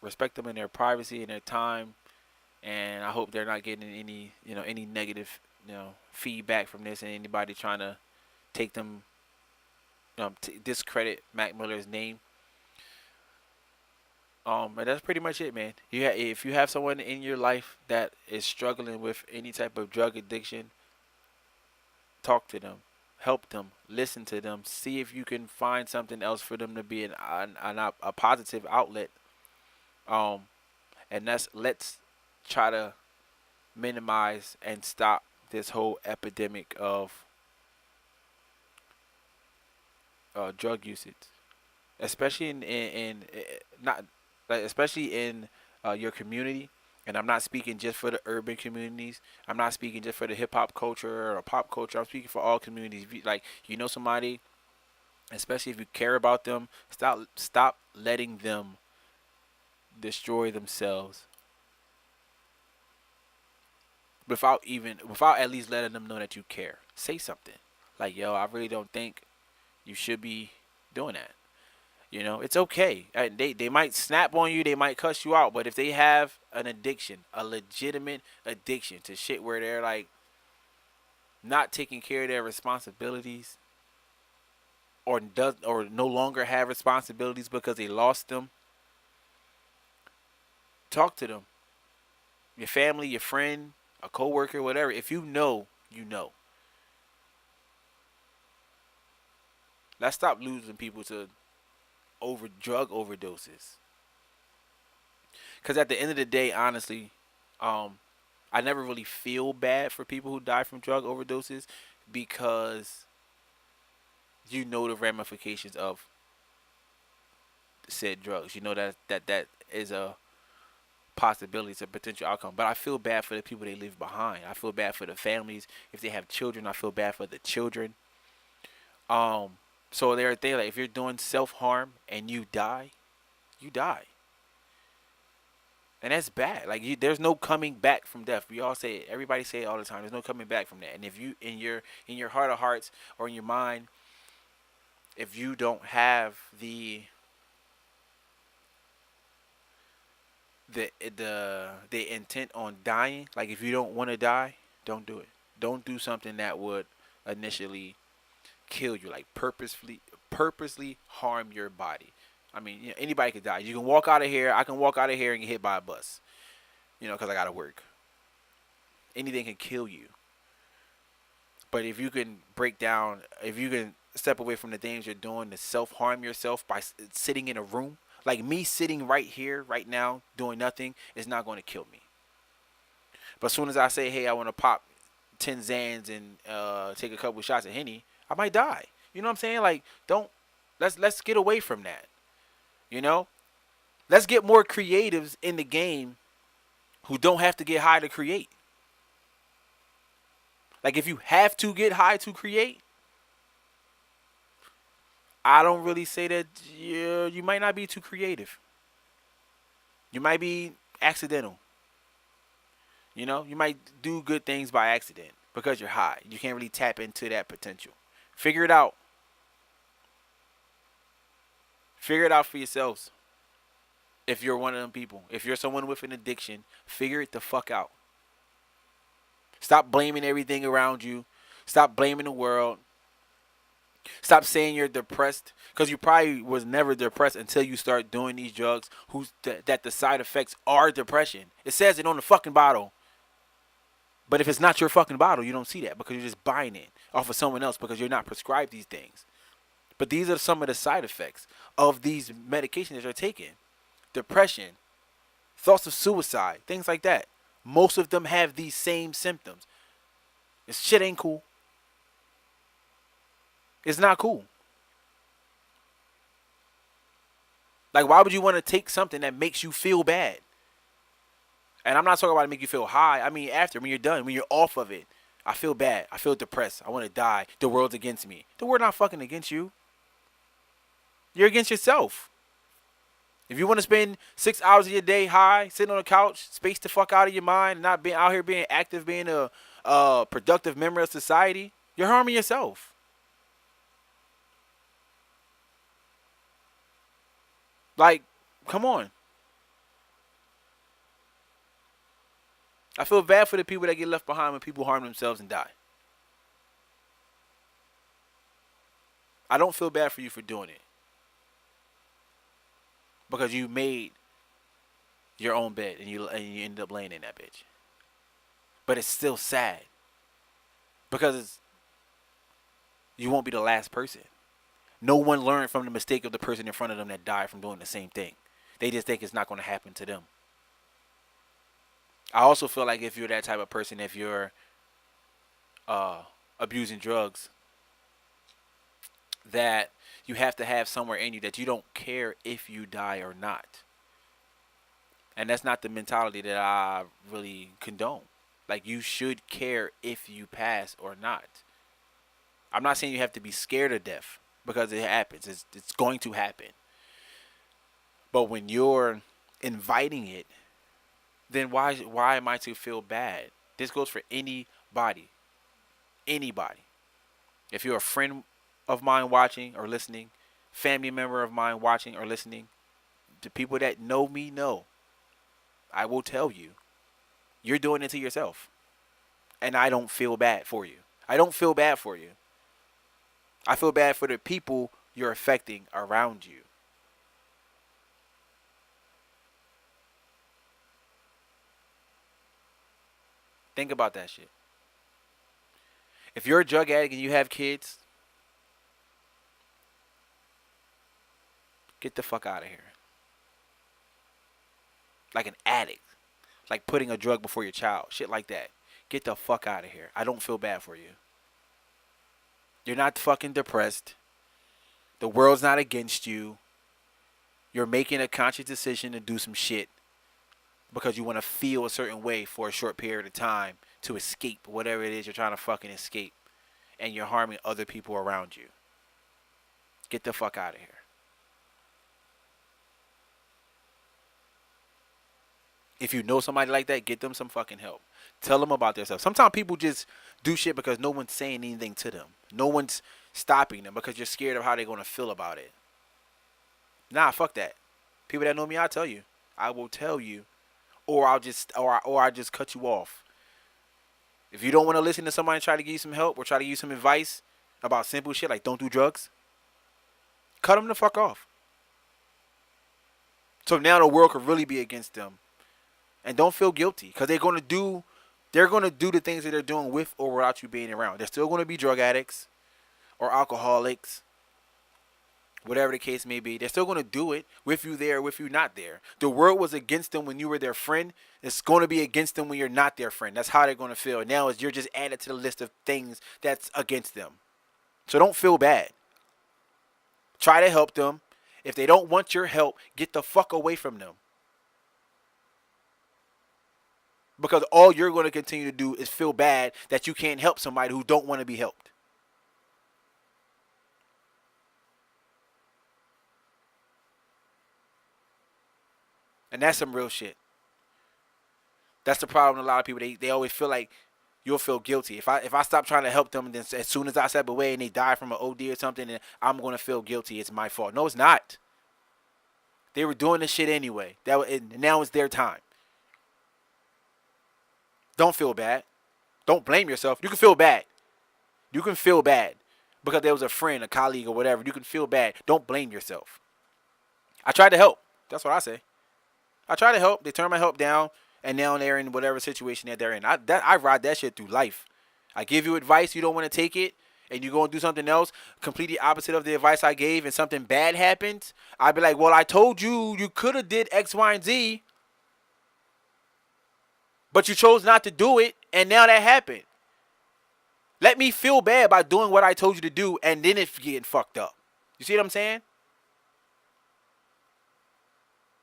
Respect them in their privacy and their time, and I hope they're not getting any negative feedback from this, and anybody trying to take them discredit Mac Miller's name. But that's pretty much it, man. If you have someone in your life that is struggling with any type of drug addiction, talk to them, help them, listen to them, see if you can find something else for them to be a positive outlet. And let's try to minimize and stop this whole epidemic of drug usage, especially especially in your community. And I'm not speaking just for the urban communities. I'm not speaking just for the hip hop culture or pop culture. I'm speaking for all communities. Like, somebody, especially if you care about them, stop letting them destroy themselves without at least letting them know that you care. Say something like, yo, I really don't think you should be doing that. It's okay. They might snap on you, they might cuss you out, but if they have an addiction, a legitimate addiction to shit where they're like not taking care of their responsibilities, or no longer have responsibilities because they lost them, talk to them. Your family, your friend, a coworker, whatever. If you know, you know. Let's stop losing people to drug overdoses. Because at the end of the day, honestly, I never really feel bad for people who die from drug overdoses, because you know the ramifications of said drugs. You know that is a possibility, it's a potential outcome. But I feel bad for the people they leave behind. I feel bad for the families. If they have children, I feel bad for the children. So there are things like, if you're doing self-harm and you die, you die. And that's bad. Like, there's no coming back from death. We all say it. Everybody say it all the time. There's no coming back from that. And if you, in your heart of hearts or in your mind, if you don't have the intent on dying, like if you don't want to die, don't do it. Don't do something that would initially kill you, like purposely harm your body. I mean, anybody could die. You can walk out of here. I can walk out of here and get hit by a bus, because I gotta work. Anything can kill you. But if you can if you can step away from the things you're doing to self-harm yourself by sitting in a room, like me sitting right here, right now, doing nothing, is not going to kill me. But as soon as I say, hey, I want to pop 10 Xans and take a couple shots of Henny, I might die. You know what I'm saying? Like, let's get away from that. Let's get more creatives in the game who don't have to get high to create. Like, if you have to get high to create, I don't really say that you might not be too creative. You might be accidental. You might do good things by accident because you're high. You can't really tap into that potential. Figure it out. Figure it out for yourselves. If you're one of them people, if you're someone with an addiction, figure it the fuck out. Stop blaming everything around you. Stop blaming the world. Stop saying you're depressed, because you probably was never depressed until you start doing these drugs. That the side effects are depression. It says it on the fucking bottle. But if it's not your fucking bottle, you don't see that because you're just buying it off of someone else because you're not prescribed these things. But these are some of the side effects of these medications that you're taking. Depression, thoughts of suicide, things like that. Most of them have these same symptoms. This shit ain't cool. It's not cool. Like, why would you want to take something that makes you feel bad? And I'm not talking about to make you feel high. I mean, after, when you're done, when you're off of it. I feel bad. I feel depressed. I want to die. The world's against me. The world not fucking against you. You're against yourself. If you want to spend 6 hours of your day high, sitting on the couch, space the fuck out of your mind, not being out here being active, being a productive member of society, you're harming yourself. Like, come on. I feel bad for the people that get left behind when people harm themselves and die. I don't feel bad for you for doing it. Because you made your own bed and you ended up laying in that bitch. But it's still sad. Because you won't be the last person. No one learned from the mistake of the person in front of them that died from doing the same thing. They just think it's not going to happen to them. I also feel like if you're that type of person, if you're abusing drugs, that you have to have somewhere in you that you don't care if you die or not. And that's not the mentality that I really condone. Like, you should care if you pass or not. I'm not saying you have to be scared of death, because it happens. It's going to happen. But when you're inviting it, then why am I to feel bad? This goes for anybody. Anybody. If you're a friend of mine watching or listening, family member of mine watching or listening, the people that know me know, I will tell you, you're doing it to yourself. And I don't feel bad for you. I don't feel bad for you. I feel bad for the people you're affecting around you. Think about that shit. If you're a drug addict and you have kids, get the fuck out of here. Like an addict. Like putting a drug before your child. Shit like that. Get the fuck out of here. I don't feel bad for you. You're not fucking depressed. The world's not against you. You're making a conscious decision to do some shit because you want to feel a certain way for a short period of time to escape whatever it is you're trying to fucking escape. And you're harming other people around you. Get the fuck out of here. If you know somebody like that, get them some fucking help. Tell them about themselves. Sometimes people just do shit because no one's saying anything to them. No one's stopping them because you're scared of how they're going to feel about it. Nah, fuck that. People that know me, I'll tell you. I will tell you. Or I'll just cut you off. If you don't want to listen to somebody and try to give you some help or try to give you some advice about simple shit like don't do drugs, cut them the fuck off. So now the world could really be against them. And don't feel guilty because they're going to do the things that they're doing with or without you being around. They're still going to be drug addicts or alcoholics, whatever the case may be. They're still going to do it with you there, with you not there. The world was against them when you were their friend. It's going to be against them when you're not their friend. That's how they're going to feel. And now you're just added to the list of things that's against them. So don't feel bad. Try to help them. If they don't want your help, get the fuck away from them. Because all you're going to continue to do is feel bad that you can't help somebody who don't want to be helped. And that's some real shit. That's the problem with a lot of people. They always feel like you'll feel guilty. If I stop trying to help them, and then as soon as I step away and they die from an OD or something, then I'm going to feel guilty. It's my fault. No, it's not. They were doing this shit anyway. And now it's their time. Don't feel bad. Don't blame yourself. You can feel bad. You can feel bad because there was a friend, a colleague, or whatever. You can feel bad. Don't blame yourself. I tried to help. That's what I say. I tried to help. They turned my help down, and now they're in whatever situation that they're in. I ride that shit through life. I give you advice. You don't want to take it, and you go and do something else, completely opposite of the advice I gave, and something bad happens. I'd be like, well, I told you you could have did X, Y, and Z, but you chose not to do it, and now that happened. Let me feel bad by doing what I told you to do, and then it's getting fucked up. You see what I'm saying?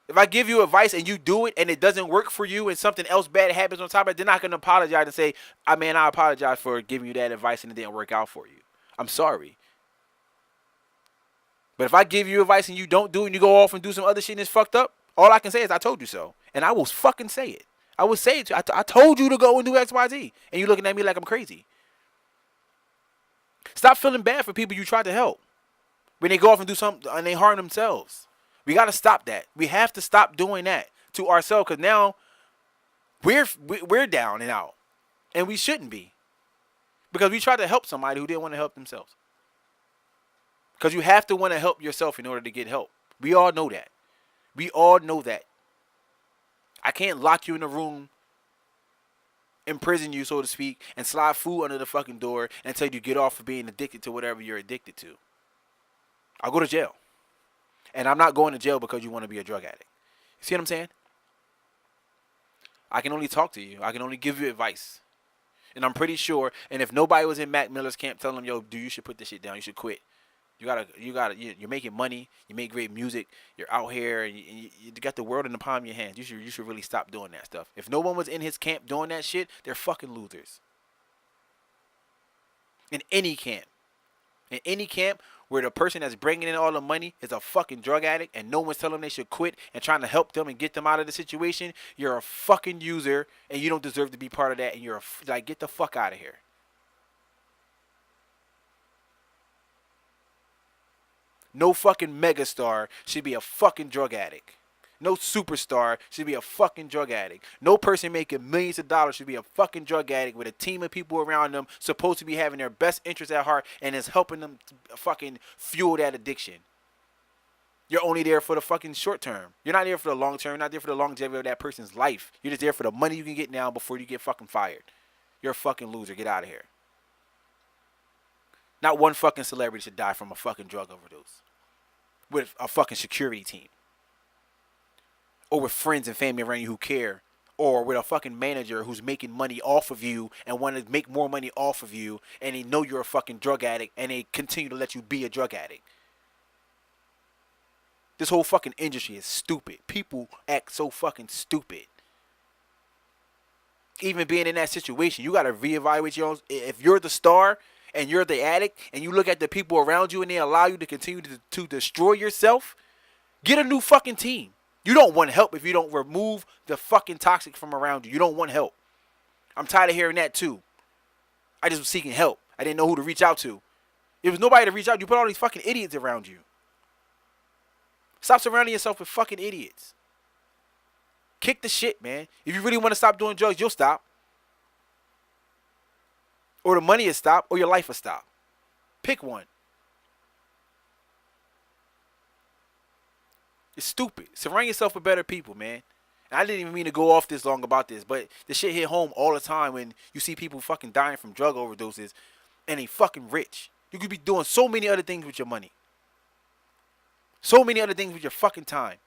If I give you advice and you do it and it doesn't work for you and something else bad happens on top of it, then I can apologize and say, I apologize for giving you that advice and it didn't work out for you. I'm sorry. But if I give you advice and you don't do it and you go off and do some other shit and it's fucked up, all I can say is I told you so. And I will fucking say it. I will say it to you. I told you to go and do X, Y, Z. And you looking at me like I'm crazy. Stop feeling bad for people you tried to help when they go off and do something and they harm themselves. We got to stop that. We have to stop doing that to ourselves because now we're down and out. And we shouldn't be. Because we tried to help somebody who didn't want to help themselves. Because you have to want to help yourself in order to get help. We all know that. We all know that. I can't lock you in a room, imprison you, so to speak, and slide food under the fucking door until you get off of being addicted to whatever you're addicted to. I'll go to jail. And I'm not going to jail because you want to be a drug addict. You see what I'm saying? I can only talk to you. I can only give you advice. And I'm pretty sure, and if nobody was in Mac Miller's camp telling him, yo, dude, you should put this shit down. You should quit. You're making money. You make great music. You're out here, and you got the world in the palm of your hands. You should really stop doing that stuff. If no one was in his camp doing that shit, they're fucking losers. In any camp. In any camp where the person that's bringing in all the money is a fucking drug addict and no one's telling them they should quit and trying to help them and get them out of the situation, you're a fucking user and you don't deserve to be part of that, and you're like, get the fuck out of here. No fucking megastar should be a fucking drug addict. No superstar should be a fucking drug addict. No person making millions of dollars should be a fucking drug addict with a team of people around them supposed to be having their best interests at heart and is helping them to fucking fuel that addiction. You're only there for the fucking short term. You're not there for the long term. You're not there for the longevity of that person's life. You're just there for the money you can get now before you get fucking fired. You're a fucking loser. Get out of here. Not one fucking celebrity should die from a fucking drug overdose with a fucking security team. Or with friends and family around you who care. Or with a fucking manager who's making money off of you and want to make more money off of you. And they know you're a fucking drug addict. And they continue to let you be a drug addict. This whole fucking industry is stupid. People act so fucking stupid. Even being in that situation, you got to reevaluate your own. If you're the star and you're the addict and you look at the people around you and they allow you to continue to destroy yourself, get a new fucking team. You don't want help if you don't remove the fucking toxic from around you. You don't want help. I'm tired of hearing that too. I just was seeking help. I didn't know who to reach out to. There was nobody to reach out to. You put all these fucking idiots around you. Stop surrounding yourself with fucking idiots. Kick the shit, man. If you really want to stop doing drugs, you'll stop. Or the money will stop, or your life will stop. Pick one. It's stupid. Surround yourself with better people, man. And I didn't even mean to go off this long about this, but the shit hit home all the time when you see people fucking dying from drug overdoses and they fucking rich. You could be doing so many other things with your money. So many other things with your fucking time.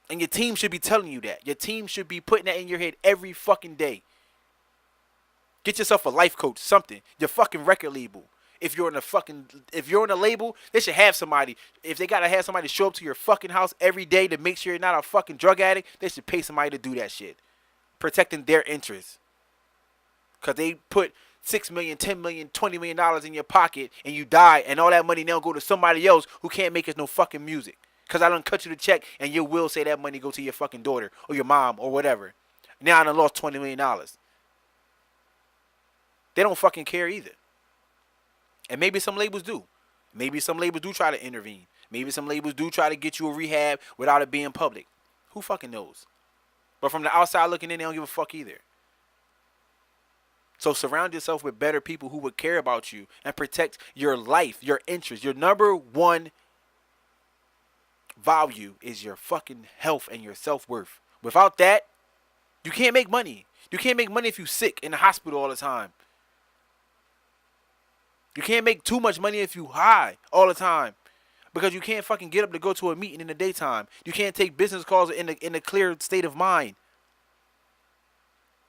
And your team should be telling you that. Your team should be putting that in your head every fucking day. Get yourself a life coach, something. Your fucking record label. If you're in a label, they should have somebody. If they gotta have somebody show up to your fucking house every day to make sure you're not a fucking drug addict, they should pay somebody to do that shit. Protecting their interests. Cause they put $6 million, $10 million, $20 million in your pocket and you die and all that money now go to somebody else who can't make us no fucking music. Cause I done cut you the check and you will say that money go to your fucking daughter or your mom or whatever. Now I done lost $20 million. They don't fucking care either. And maybe some labels do. Maybe some labels do try to intervene. Maybe some labels do try to get you a rehab without it being public. Who fucking knows? But from the outside looking in, they don't give a fuck either. So surround yourself with better people who would care about you and protect your life, your interests. Your number one value is your fucking health and your self-worth. Without that, you can't make money. You can't make money if you're sick in the hospital all the time. You can't make too much money if you high all the time. Because you can't fucking get up to go to a meeting in the daytime. You can't take business calls in a clear state of mind.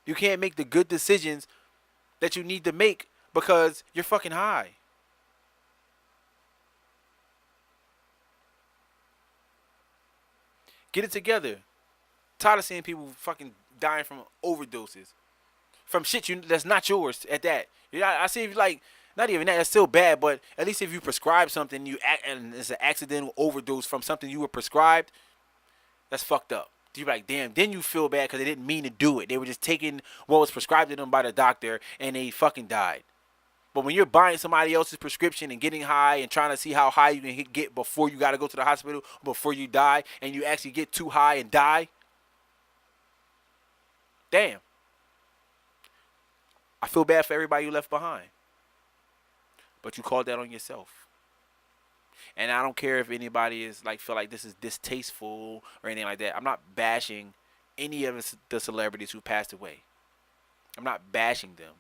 You can't make the good decisions that you need to make because you're fucking high. Get it together. Tired of seeing people fucking dying from overdoses. From shit that's not yours at that. I see if you like, not even that, that's still bad, but at least if you prescribe something and it's an accidental overdose from something you were prescribed, that's fucked up. You're like, damn, then you feel bad because they didn't mean to do it. They were just taking what was prescribed to them by the doctor and they fucking died. But when you're buying somebody else's prescription and getting high and trying to see how high you can get before you got to go to the hospital, before you die, and you actually get too high and die, damn. I feel bad for everybody you left behind. But you called that on yourself. And I don't care if anybody is like feel like this is distasteful or anything like that. I'm not bashing any of the celebrities who passed away. I'm not bashing them.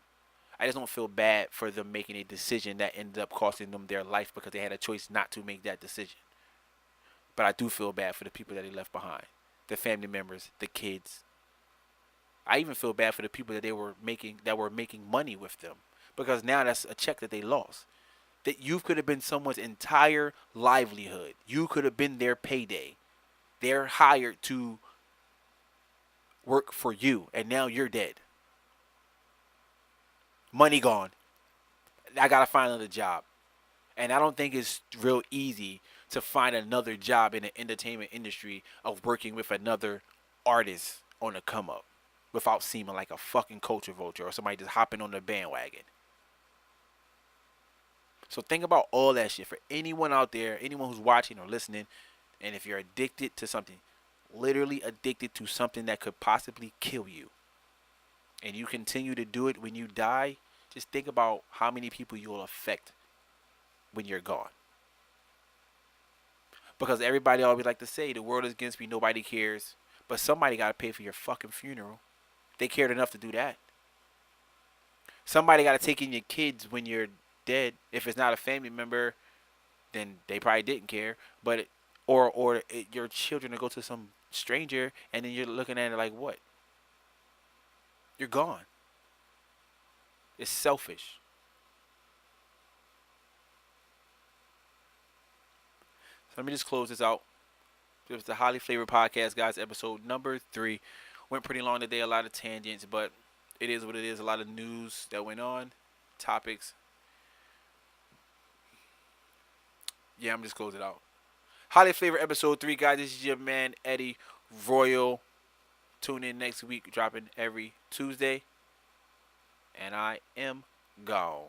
I just don't feel bad for them making a decision that ended up costing them their life because they had a choice not to make that decision. But I do feel bad for the people that they left behind. The family members, the kids. I even feel bad for the people that were making money with them. Because now that's a check that they lost. That you could have been someone's entire livelihood. You could have been their payday. They're hired to work for you, and now you're dead. Money gone. I gotta find another job. And I don't think it's real easy to find another job in the entertainment industry of working with another artist on the come up without seeming like a fucking culture vulture or somebody just hopping on the bandwagon. So think about all that shit for anyone out there, anyone who's watching or listening. And if you're addicted to something, literally addicted to something that could possibly kill you, and you continue to do it when you die, just think about how many people you will affect when you're gone. Because everybody always like to say, the world is against me, nobody cares. But somebody got to pay for your fucking funeral. They cared enough to do that. Somebody got to take in your kids when you're dead. If it's not a family member, then they probably didn't care. But your children to go to some stranger, and then you're looking at it like, what? You're gone. It's selfish. So let me just close this out. It was the Highly Flavored Podcast, guys. Episode number 3. Went pretty long today. A lot of tangents, but it is what it is. A lot of news that went on. Topics. Yeah, I'm just closing it out. Highly Flavored Episode 3, guys. This is your man, Eddie Royal. Tune in next week. Dropping every Tuesday. And I am gone.